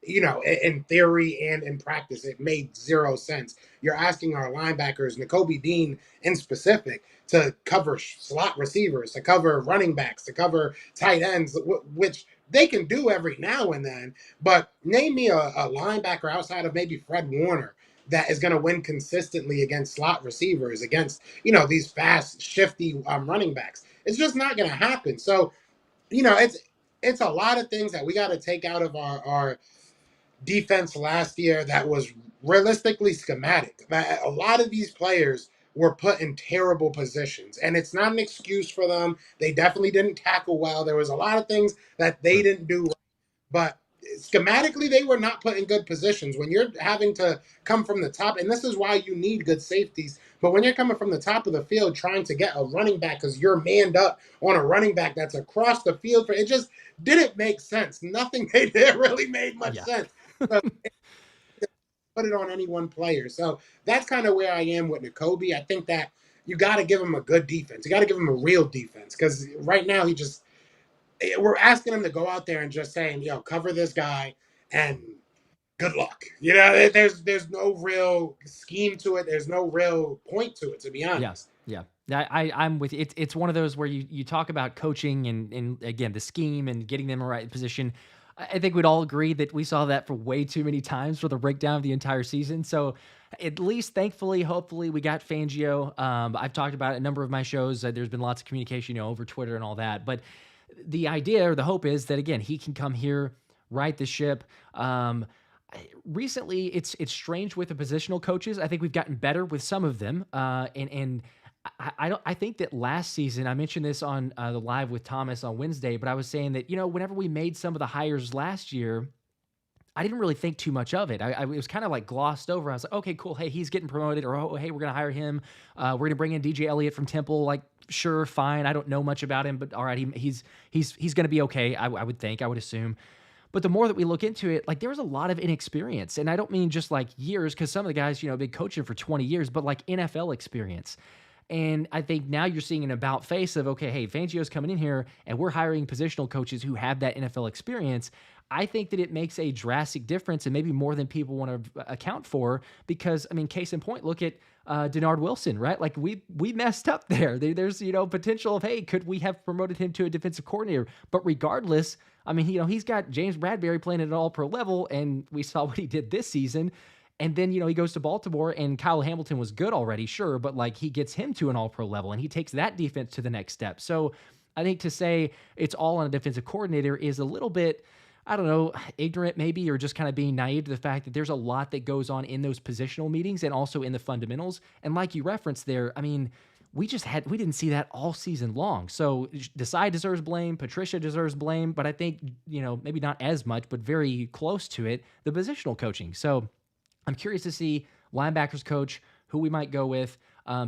Speaker 2: In theory and in practice, it made zero sense. You're asking our linebackers, Nakobe Dean in specific, to cover slot receivers, to cover running backs, to cover tight ends, which they can do every now and then. But name me a linebacker outside of maybe Fred Warner that is going to win consistently against slot receivers, against these fast, shifty running backs. It's just not going to happen. So it's a lot of things that we got to take out of our defense last year that was realistically schematic. A lot of these players were put in terrible positions, and it's not an excuse for them. They definitely didn't tackle well. There was a lot of things that they
Speaker 1: True.
Speaker 2: didn't do right, but schematically they were not put in good positions. When you're having to come from the top, and this is why you need good safeties, but when you're coming from the top of the field trying to get a running back because you're manned up on a running back that's across the field, for it just didn't make sense. Nothing they did really made much
Speaker 1: Yeah.
Speaker 2: sense. So put it on any one player. So that's kind of where I am with Nakobe. I think that you got to give him a good defense. You got to give him a real defense because right now we're asking him to go out there and just saying, cover this guy and good luck. There's no real scheme to it. There's no real point to it, to be
Speaker 1: Yeah,
Speaker 2: honest.
Speaker 1: yeah. I'm with you. It's one of those where you talk about coaching and again the scheme and getting them in the right position. I think we'd all agree that we saw that for way too many times for the breakdown of the entire season. So at least, thankfully, hopefully, we got Fangio. I've talked about it in a number of my shows. There's been lots of communication, over Twitter and all that. But the idea or the hope is that again he can come here, right the ship. Recently it's strange with the positional coaches. I think we've gotten better with some of them. And I don't. I think that last season I mentioned this on the live with Thomas on Wednesday, but I was saying that whenever we made some of the hires last year, I didn't really think too much of it. It was kind of like glossed over. I was like, okay, cool. Hey, he's getting promoted, or oh, hey, we're gonna hire him. We're gonna bring in DJ Elliott from Temple. Like, sure, fine. I don't know much about him, but all right, he's gonna be okay. I would think. I would assume. But the more that we look into it, like there was a lot of inexperience. And I don't mean just like years, because some of the guys, been coaching for 20 years, but like NFL experience. And I think now you're seeing an about face of, okay, hey, Fangio's coming in here and we're hiring positional coaches who have that NFL experience. I think that it makes a drastic difference and maybe more than people want to account for because, I mean, case in point, look at Denard Wilson, right? Like we messed up there. There's, potential of, hey, could we have promoted him to a defensive coordinator? But regardless, I mean, he's got James Bradbury playing at an all-pro level, and we saw what he did this season. And then, he goes to Baltimore, and Kyle Hamilton was good already, sure, but like he gets him to an all-pro level, and he takes that defense to the next step. So I think to say it's all on a defensive coordinator is a little bit, I don't know, ignorant maybe, or just kind of being naive to the fact that there's a lot that goes on in those positional meetings and also in the fundamentals. And like you referenced there, I mean, we didn't see that all season long. So Desai deserves blame, Patricia deserves blame, but I think, maybe not as much, but very close to it, the positional coaching. So I'm curious to see linebackers coach, who we might go with.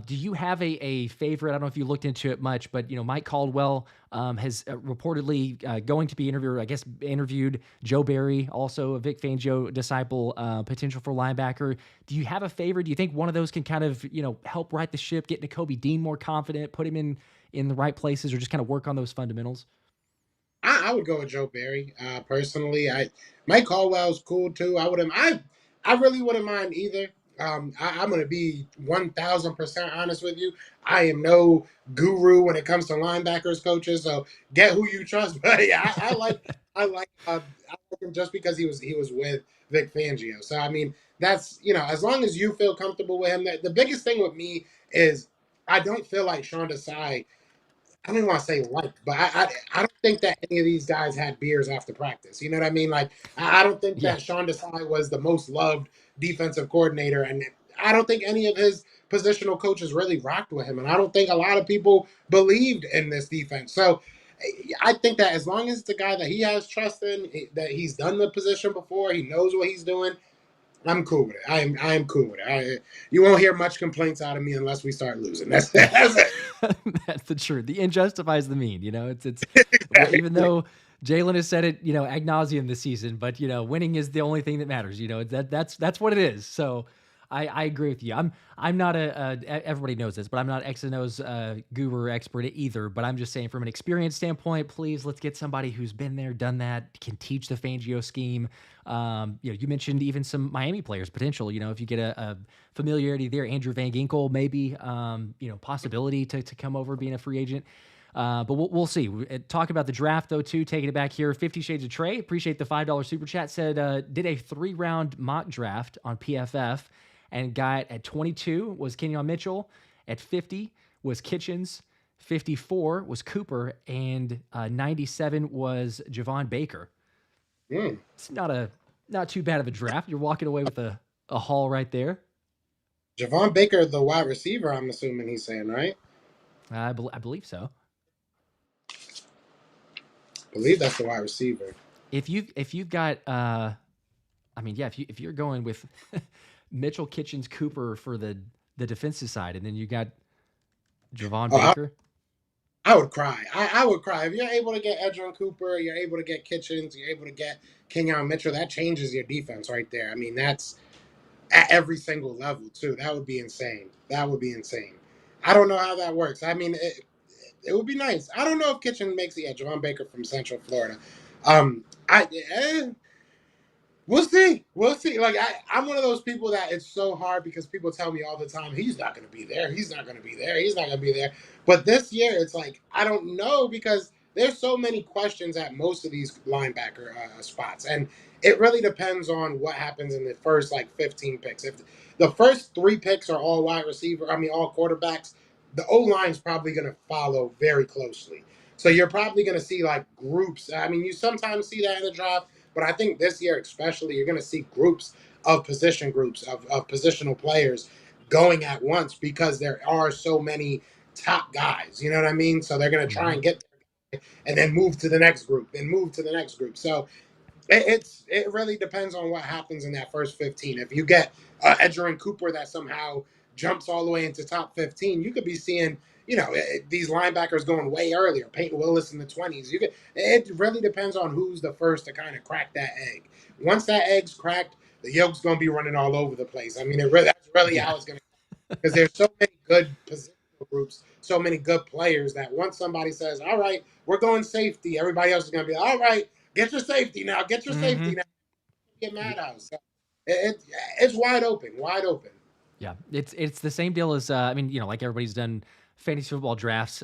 Speaker 1: Do you have a favorite? I don't know if you looked into it much, but Mike Caldwell has reportedly going to be interviewed Joe Barry, also a Vic Fangio disciple, potential for linebacker. Do you have a favorite? Do you think one of those can kind of help right the ship, get Nakobe Dean more confident, put him in the right places, or just kind of work on those fundamentals?
Speaker 2: I would go with Joe Barry. Personally, Mike Caldwell's cool too. I really wouldn't mind either. I'm going to be 1,000% honest with you. I am no guru when it comes to linebackers coaches, so get who you trust. But yeah, I like him just because he was with Vic Fangio. So I mean, that's as long as you feel comfortable with him. The biggest thing with me is I don't feel like Sean Desai. I don't even want to say like, but I don't think that any of these guys had beers after practice. You know what I mean? Like, I don't think
Speaker 1: Yeah.
Speaker 2: that Sean Desai was the most loved defensive coordinator, and I don't think any of his positional coaches really rocked with him, and I don't think a lot of people believed in this defense. So I think that as long as it's a guy that he has trust in, that he's done the position before, he knows what he's doing. I'm cool with it. I am cool with it. You won't hear much complaints out of me unless we start losing. That's it.
Speaker 1: That's the truth. The end justifies the mean. It's even
Speaker 2: Exactly.
Speaker 1: though Jalen has said it, ad nauseum this season, but winning is the only thing that matters. That's what it is. So I agree with you. I'm not everybody knows this, but I'm not X and O's guru expert either. But I'm just saying from an experience standpoint, please let's get somebody who's been there, done that, can teach the Fangio scheme. You mentioned even some Miami players potential. If you get a familiarity there, Andrew Van Ginkel maybe, possibility to come over being a free agent. But we'll see. Talk about the draft, though, too. Taking it back here. 50 Shades of Trey. Appreciate the $5 super chat. Said, did a 3-round mock draft on PFF and got at 22 was Kenyon Mitchell. At 50 was Kitchens. 54 was Cooper. And 97 was Javon Baker. It's not too bad of a draft. You're walking away with a haul right there.
Speaker 2: Javon Baker, the wide receiver, I'm assuming he's saying, right?
Speaker 1: I believe so.
Speaker 2: I believe that's the wide receiver.
Speaker 1: If you've got if you're going with Mitchell, Kitchens, Cooper for the defensive side, and then you got Javon Baker.
Speaker 2: I would cry. I would cry. If you're able to get Edgerrin Cooper, you're able to get Kitchens, you're able to get Kenyon Mitchell, that changes your defense right there. I mean, that's at every single level, too. That would be insane. That would be insane. I don't know how that works. I mean, it would be nice. I don't know if Kitchen makes it. Yeah, Javon Baker from Central Florida. We'll see. We'll see. Like I'm one of those people that it's so hard because people tell me all the time, he's not going to be there. He's not going to be there. He's not going to be there. But this year, it's like I don't know because there's so many questions at most of these linebacker spots, and it really depends on what happens in the first 15 picks. If the first 3 picks are all wide receiver, all quarterbacks, the O line is probably going to follow very closely. So you're probably going to see groups. I mean, you sometimes see that in the draft. But I think this year, especially, you're going to see groups of positional players going at once because there are so many top guys. You know what I mean? So they're going to try and get there and then move to the next group, then move to the next group. So it really depends on what happens in that first 15. If you get Edgerrin Cooper that somehow jumps all the way into top 15, you could be seeing these linebackers going way earlier. Peyton Willis in the 20s. It really depends on who's the first to kind of crack that egg. Once that egg's cracked, the yolk's going to be running all over the place. I mean, that's really how it's going to, because there's so many good positional groups, so many good players that once somebody says, all right, we're going safety, everybody else is going to be, all right, get your safety now, safety now. Get mad out. So it's wide open.
Speaker 1: Yeah, it's the same deal as like everybody's done fantasy football drafts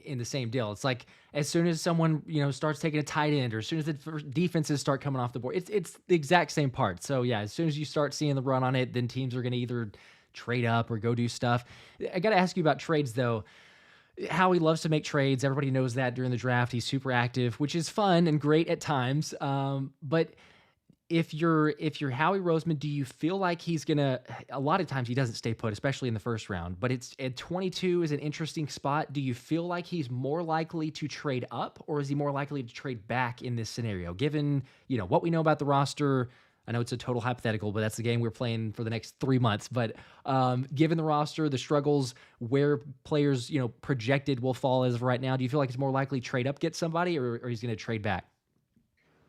Speaker 1: in the same deal. It's like as soon as someone starts taking a tight end, or as soon as the defenses start coming off the board, it's the exact same part. So yeah, as soon as you start seeing the run on it, then teams are going to either trade up or go do stuff. I got to ask you about trades though. Howie loves to make trades. Everybody knows that during the draft. He's super active, which is fun and great at times. But if you're Howie Roseman, do you feel like he's gonna? A lot of times he doesn't stay put, especially in the first round. But it's at 22 is an interesting spot. Do you feel like he's more likely to trade up, or is he more likely to trade back in this scenario? Given what we know about the roster, I know it's a total hypothetical, but that's the game we're playing for the next 3 months. But given the roster, the struggles, where players projected will fall as of right now, do you feel like it's more likely trade up, get somebody, or he's going to trade back?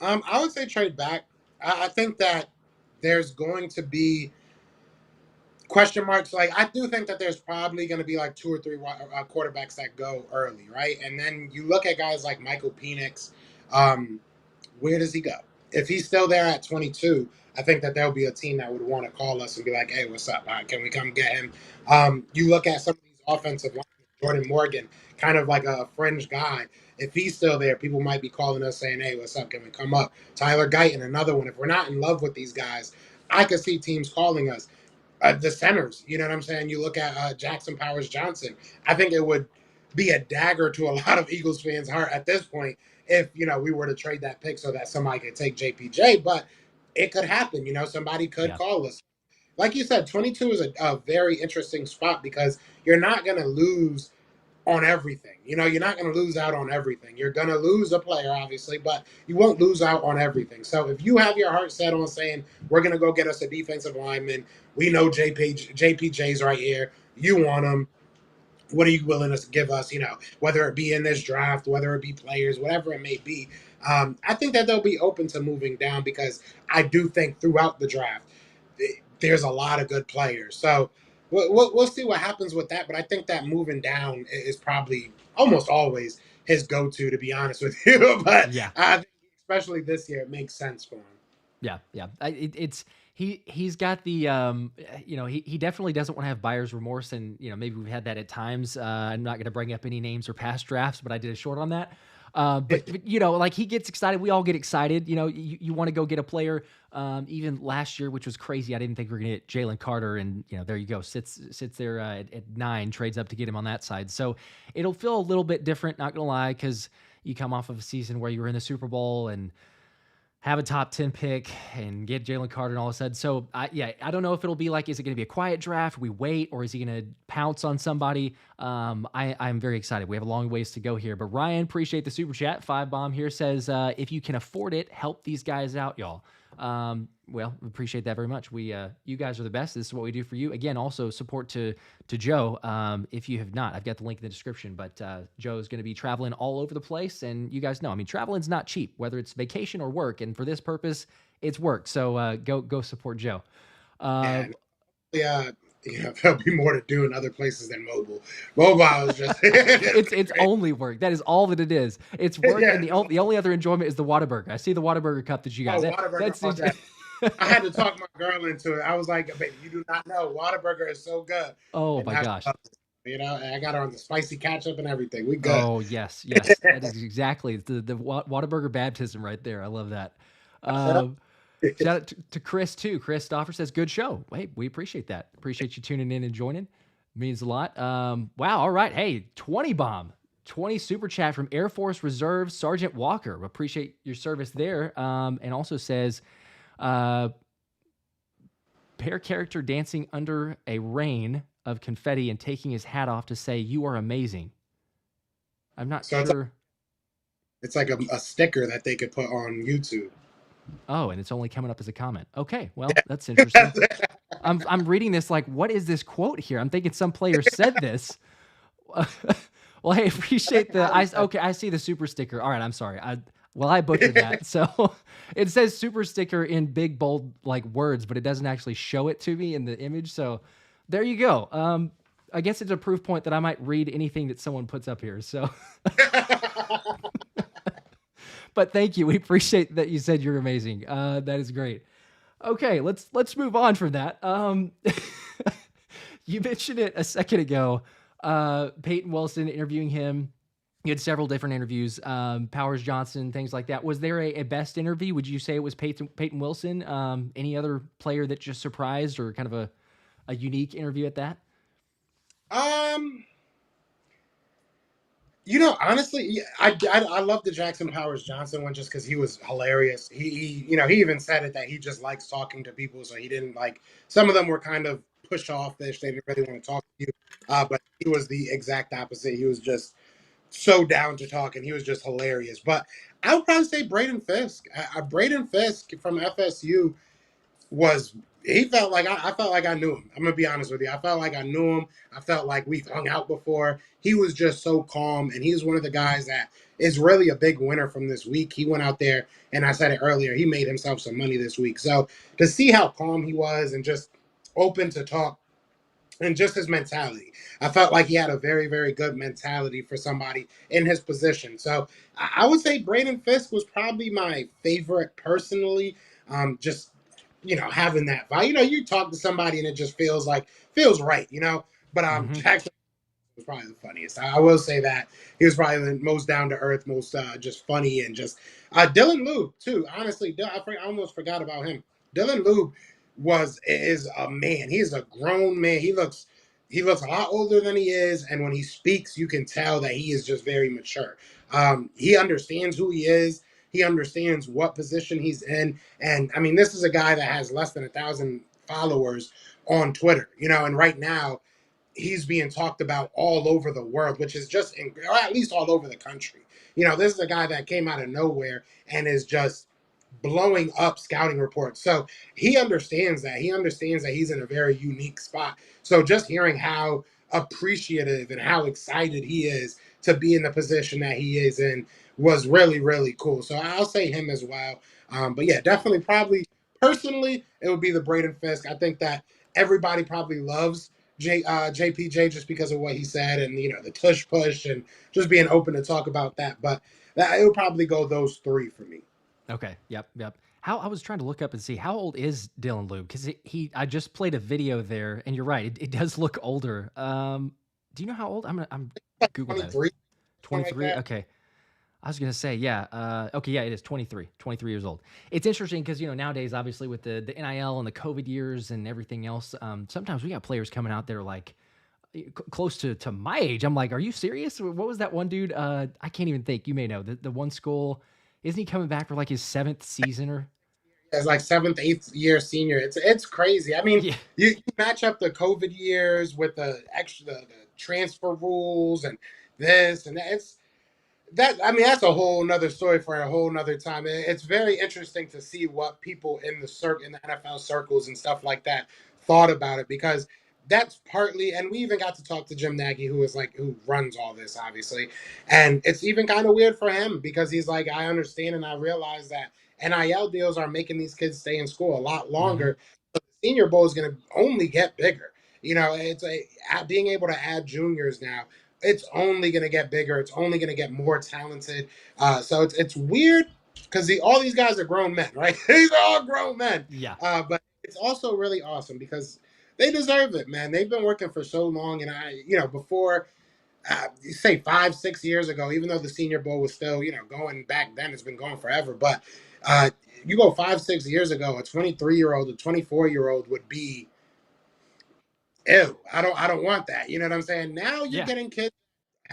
Speaker 2: I would say trade back. I think that there's going to be question marks. I do think that there's probably going to be 2 or 3 quarterbacks that go early, right? And then you look at guys like Michael Penix. Where does he go? If he's still there at 22, I think that there'll be a team that would want to call us and be like, hey, what's up? Can we come get him? You look at some of these offensive linemen, Jordan Morgan, kind of like a fringe guy. If he's still there, people might be calling us saying, hey, what's up? Can we come up? Tyler Guyton, another one. If we're not in love with these guys, I could see teams calling us. The centers, you know what I'm saying? You look at Jackson Powers Johnson. I think it would be a dagger to a lot of Eagles fans' heart at this point if we were to trade that pick so that somebody could take JPJ. But it could happen. Somebody could call us. Like you said, 22 is a very interesting spot because you're not going to lose on everything. You're not going to lose out on everything. You're going to lose a player, obviously, but you won't lose out on everything. So if you have your heart set on saying, we're going to go get us a defensive lineman, we know JPJ's right here, you want him, what are you willing to give us, whether it be in this draft, whether it be players, whatever it may be. I think that they'll be open to moving down because I do think throughout the draft, there's a lot of good players. So we'll see what happens with that. But I think that moving down is probably almost always his go-to, to be honest with you. But
Speaker 1: Yeah.
Speaker 2: I think especially this year, it makes sense for him.
Speaker 1: Yeah, yeah. It's he's got the he definitely doesn't want to have buyer's remorse, and maybe we've had that at times. I'm not going to bring up any names or past drafts, but I did a short on that. But like he gets excited, we all get excited. You want to go get a player. Even last year, which was crazy, I didn't think we were going to get Jalen Carter, and there you go, sits there at 9, trades up to get him on that side. So it'll feel a little bit different, not gonna lie, because you come off of a season where you were in the Super Bowl and have a top 10 pick and get Jalen Carter and all of a sudden. So I don't know if it'll be like, is it going to be a quiet draft? We wait, or is he going to pounce on somebody? I'm very excited. We have a long ways to go here, but Ryan, appreciate the super chat. 5 bomb here says, if you can afford it, help these guys out, y'all. Well, appreciate that very much. You guys are the best. This is what we do for you. Again, also support to Joe. If you have not, I've got the link in the description, but Joe is going to be traveling all over the place. And you guys know, I mean, traveling's not cheap, whether it's vacation or work. And for this purpose, it's work. So go support Joe.
Speaker 2: Yeah, there'll be more to do in other places than mobile. Mobile is just
Speaker 1: it's only work. That is all that it is. It's work,
Speaker 2: yeah.
Speaker 1: and the only other enjoyment is the Whataburger. I see the Whataburger cup that you got.
Speaker 2: Oh, Whataburger. I had to talk my girl into it. I was like, baby, you do not know. Whataburger is so good.
Speaker 1: Oh
Speaker 2: And
Speaker 1: my gosh.
Speaker 2: I got her on the spicy ketchup and everything. We good.
Speaker 1: Oh, yes, yes. That is exactly the Whataburger baptism right there. I love that. Shout out to Chris, too. Chris Stoffer says, good show. Hey, we appreciate that. Appreciate you tuning in and joining. Means a lot. Wow, all right. Hey, 20 bomb. 20 super chat from Air Force Reserve Sergeant Walker. Appreciate your service there. And also says, pair character dancing under a rain of confetti and taking his hat off to say, you are amazing. I'm not sure.
Speaker 2: It's like a sticker that they could put on YouTube.
Speaker 1: Oh, and it's only coming up as a comment. Okay, well, that's interesting. I'm reading this like, what is this quote here? I'm thinking some player said this. Well, hey, appreciate okay, I see the super sticker. All right, I'm sorry. I butchered that. So it says super sticker in big, bold, like words, but it doesn't actually show it to me in the image. So there you go. I guess it's a proof point that I might read anything that someone puts up here. So, but thank you. We appreciate that you said you're amazing. That is great. Okay, let's move on from that. You mentioned it a second ago. Peyton Wilson, interviewing him. You had several different interviews, Powers Johnson, things like that. Was there a best interview? Would you say it was Peyton Wilson? Any other player that just surprised, or kind of a unique interview at that?
Speaker 2: Honestly, I love the Jackson Powers Johnson one just because he was hilarious. He even said it that he just likes talking to people, so he didn't like. Some of them were kind of push offish. They didn't really want to talk to you, but he was the exact opposite. He was just so down to talk, and he was just hilarious. But I would probably say Braden Fisk. Braden Fisk from FSU was he felt like I felt like I knew him. I'm gonna be honest with you. I felt like I knew him. I felt like we've hung out before. He was just so calm, and he's one of the guys that is really a big winner from this week. He went out there, and I said it earlier, he made himself some money this week. So to see how calm he was and just open to talk and just his mentality. I felt like he had a very, very good mentality for somebody in his position. So I would say Braden Fisk was probably my favorite personally. Just having that vibe. You talk to somebody and it just feels right. But Jackson was probably the funniest. I will say that he was probably the most down to earth, most just funny, and just Dylan Lube too. Honestly, I almost forgot about him. Dylan Lube is a man. He is a grown man. He looks a lot older than he is, and when he speaks, you can tell that he is just very mature. He understands who he is. He understands what position he's in, and I mean, this is a guy that has less than 1,000 followers on Twitter. And right now he's being talked about all over the world, which is just, or at least all over the country. This is a guy that came out of nowhere and is just blowing up scouting reports. So he understands that. He understands that he's in a very unique spot. So just hearing how appreciative and how excited he is to be in the position that he is in was really, really cool. So I'll say him as well. But yeah, definitely, probably personally, it would be the Braden Fisk. I think that everybody probably loves JPJ just because of what he said and the tush push and just being open to talk about that. But it would probably go those three for me.
Speaker 1: Okay. Yep. Yep. How I was trying to look up and see how old is Dylan Lube because I just played a video there and you're right, it does look older. Do you know how old? I'm Google that.
Speaker 2: 23, something like
Speaker 1: 23.
Speaker 2: that.
Speaker 1: Okay. I was gonna say, yeah. Okay, yeah, it is 23, 23 years old. It's interesting because nowadays, obviously, with the NIL and the COVID years and everything else, sometimes we got players coming out there like close to my age. I'm like, are you serious? What was that one dude? I can't even think. You may know the one school. Isn't he coming back for like his seventh season or?
Speaker 2: As like seventh, eighth year senior. It's crazy. I mean,
Speaker 1: Yeah,
Speaker 2: you match up the COVID years with the transfer rules and this and that. I mean, that's a whole nother story for a whole nother time. It's very interesting to see what people in the NFL circles and stuff like that thought about it, because that's partly, and we even got to talk to Jim Nagy, who runs all this, obviously. And it's even kind of weird for him because he's like, I understand and I realize that NIL deals are making these kids stay in school a lot
Speaker 1: hmm,
Speaker 2: longer. But the Senior Bowl is going to only get bigger. Being able to add juniors now, it's only going to get bigger. It's only going to get more talented. So it's weird because all these guys are grown men, right? These are all grown men.
Speaker 1: yeah,
Speaker 2: But it's also really awesome because they deserve it, man. They've been working for so long, and before, say 5, 6 years ago, even though the Senior Bowl was still, going back then, it's been going forever. But uh, you go 5, 6 years ago, a 23-year-old, a 24-year-old would be, ew. I don't want that. You know what I'm saying? Now you're
Speaker 1: yeah,
Speaker 2: getting kids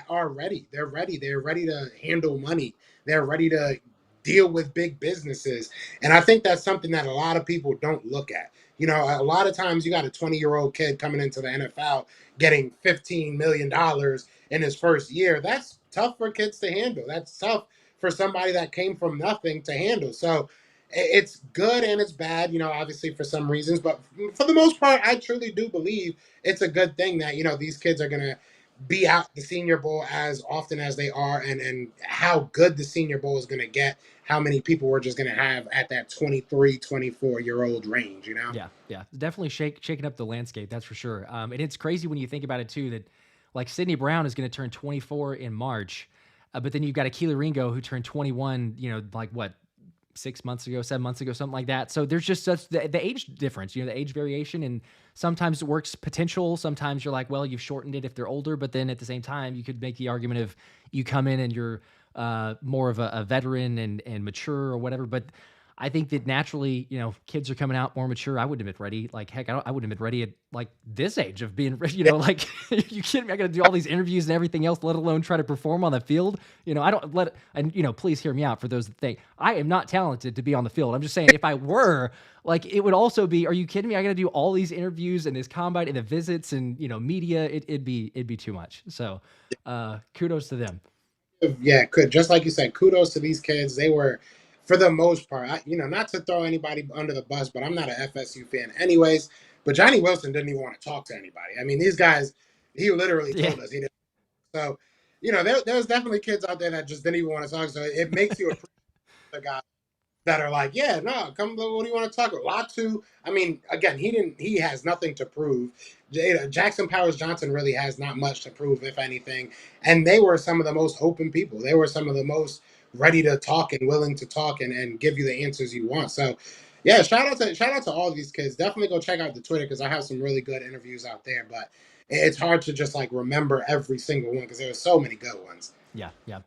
Speaker 2: are ready. They're ready. They're ready to handle money. They're ready to deal with big businesses. And I think that's something that a lot of people don't look at. A lot of times you got a 20-year-old kid coming into the NFL getting $15 million in his first year. That's tough for kids to handle. That's tough for somebody that came from nothing to handle. So it's good and it's bad, obviously for some reasons, but for the most part, I truly do believe it's a good thing that, these kids are going to be out the Senior Bowl as often as they are, and how good the Senior Bowl is going to get, how many people we're just going to have at that 23, 24-year-old range.
Speaker 1: yeah, yeah. Definitely shaking up the landscape. That's for sure. And it's crazy when you think about it too. That like Sidney Brown is going to turn 24 in March, but then you've got Akila Ringo who turned 21. Like what 6 months ago, 7 months ago, something like that. So there's just such the age difference, the age variation, and sometimes it works potential. Sometimes you're like, well, you've shortened it if they're older, but then at the same time, you could make the argument of you come in and you're more of a veteran and mature or whatever. But I think that naturally, kids are coming out more mature. I wouldn't have been ready. Like, heck, I wouldn't have been ready at like this age of being ready, like, you kidding me? I got to do all these interviews and everything else, let alone try to perform on the field. I don't let, and, please hear me out for those that think I am not talented to be on the field. I'm just saying if I were, like, it would also be, are you kidding me? I got to do all these interviews and this combine and the visits and, media. It'd be too much. So, kudos to them.
Speaker 2: Yeah, could just like you said, kudos to these kids. They were, for the most part, not to throw anybody under the bus, but I'm not an FSU fan, anyways. But Johnny Wilson didn't even want to talk to anybody. I mean, these guys, he literally
Speaker 1: Yeah.
Speaker 2: told us he didn't. So, there's definitely kids out there that just didn't even want to talk. So it makes you appreciate the guy that are like, yeah, no, come. What do you want to talk about? Latu. I mean, again, he didn't. He has nothing to prove. Jackson Powers Johnson really has not much to prove, if anything. And they were some of the most open people. They were some of the most ready to talk and willing to talk and give you the answers you want. So, yeah, shout out to all these kids. Definitely go check out the Twitter because I have some really good interviews out there. But it's hard to just like remember every single one because there were so many good ones.
Speaker 1: Yeah, yeah.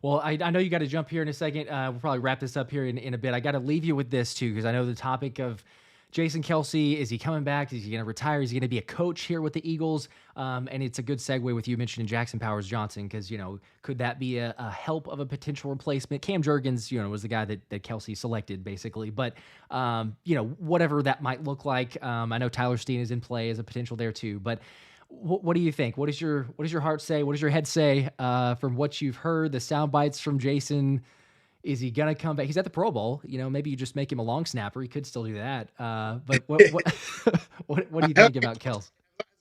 Speaker 1: Well, I know you got to jump here in a second. We'll probably wrap this up here in a bit. I got to leave you with this too, because I know the topic of Jason Kelce, is he coming back? Is he going to retire? Is he going to be a coach here with the Eagles? And it's a good segue with you mentioning Jackson Powers Johnson, because, could that be a help of a potential replacement? Cam Jurgens, was the guy that Kelce selected basically, but, whatever that might look like. I know Tyler Steen is in play as a potential there too, but what do you think? What does your heart say? What does your head say from what you've heard, the sound bites from Jason? Is he gonna come back? He's at the Pro Bowl. Maybe you just make him a long snapper. He could still do that. But what what do you think about Kels?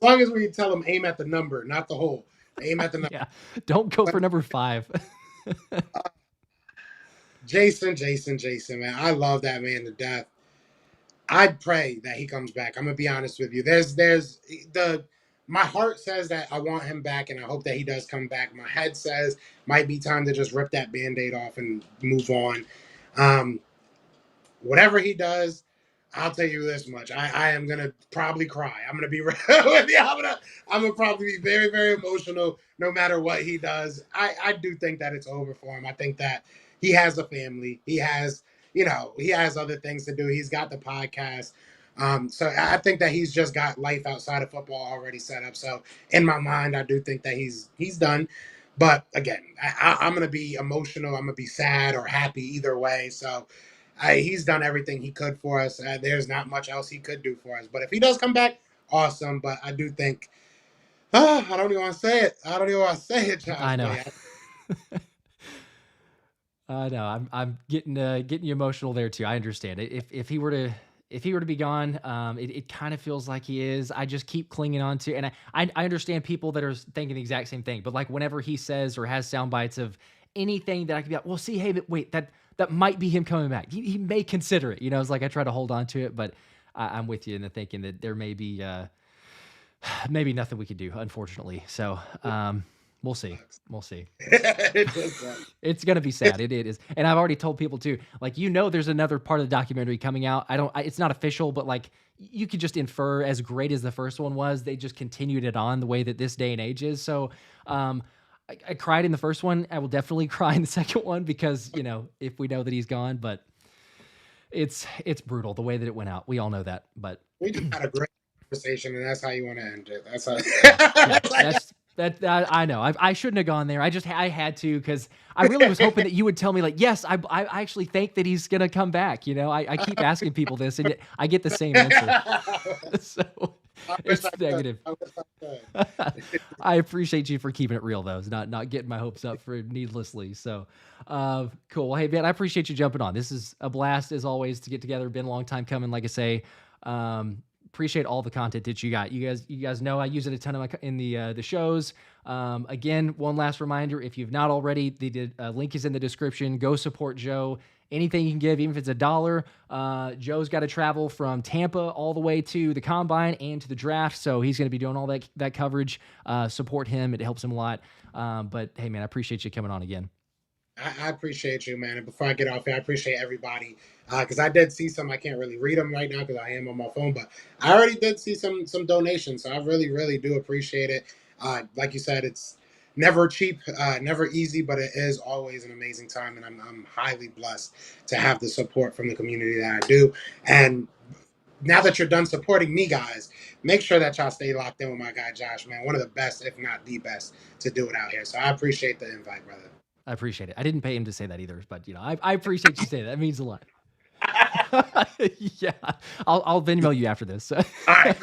Speaker 2: long as we tell him aim at the number, not the hole. Aim at the number.
Speaker 1: Yeah, don't go
Speaker 2: But
Speaker 1: for number 5.
Speaker 2: Jason, man, I love that man to death. I'd pray that he comes back. I'm gonna be honest with you. There's the my heart says that I want him back, and I hope that he does come back. My head says might be time to just rip that band-aid off and move on. Um, Whatever he does, I'll tell you this much. I am gonna probably cry. I'm gonna be real with you. I'm gonna probably be very, very emotional no matter what he does. I do think that it's over for him. I think that he has a family. He has, he has other things to do. He's got the podcast. So I think that he's just got life outside of football already set up. So in my mind, I do think that he's done. But again, I'm gonna be emotional. I'm gonna be sad or happy either way. So he's done everything he could for us. There's not much else he could do for us. But if he does come back, awesome. But I do think, I don't even want to say it. I don't even want to say it, Josh.
Speaker 1: I know.
Speaker 2: Man.
Speaker 1: I know. I'm getting you emotional there too. I understand it. If he were to be gone, it kind of feels like he is. I just keep clinging on to, and I understand people that are thinking the exact same thing. But like whenever he says or has sound bites of anything that I could be like, well, see, hey, but wait, that might be him coming back. He may consider it. It's like I try to hold on to it, but I'm with you in the thinking that there may be maybe nothing we could do, unfortunately. So we'll see. We'll see. It's gonna be sad. It is, and I've already told people too. Like there's another part of the documentary coming out. It's not official, but like you could just infer. As great as the first one was, they just continued it on the way that this day and age is. So I cried in the first one. I will definitely cry in the second one because if we know that he's gone, but it's brutal the way that it went out. We all know that, but
Speaker 2: we just had a great conversation, and that's how you want to end it. That's how.
Speaker 1: I know. I shouldn't have gone there. I had to because I really was hoping that you would tell me like, yes, I actually think that he's gonna come back. I keep asking people this, and I get the same answer. So it's negative. I appreciate you for keeping it real though, not getting my hopes up for needlessly. So cool. Well, hey man, I appreciate you jumping on. This is a blast as always to get together. Been a long time coming. Like I say. Appreciate all the content that you got. You guys know I use it a ton in the shows. Again, one last reminder: if you've not already, the link is in the description. Go support Joe. Anything you can give, even if it's $1. Joe's got to travel from Tampa all the way to the combine and to the draft, so he's going to be doing all that coverage. Support him; it helps him a lot. But hey, man, I appreciate you coming on again.
Speaker 2: I appreciate you, man. And before I get off here, I appreciate everybody because I did see some. I can't really read them right now because I am on my phone, but I already did see some donations. So I really, really do appreciate it. Like you said, it's never cheap, never easy, but it is always an amazing time, and I'm highly blessed to have the support from the community that I do. And now that you're done supporting me, guys, make sure that y'all stay locked in with my guy Josh, man. One of the best, if not the best, to do it out here. So I appreciate the invite, brother.
Speaker 1: I appreciate it. I didn't pay him to say that either, but I appreciate you saying that. That means a lot. Yeah, I'll Venmo you after this.
Speaker 2: All right.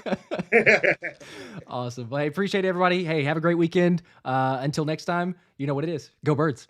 Speaker 1: Awesome. Well, I appreciate everybody. Hey, have a great weekend. Until next time, you know what it is. Go Birds.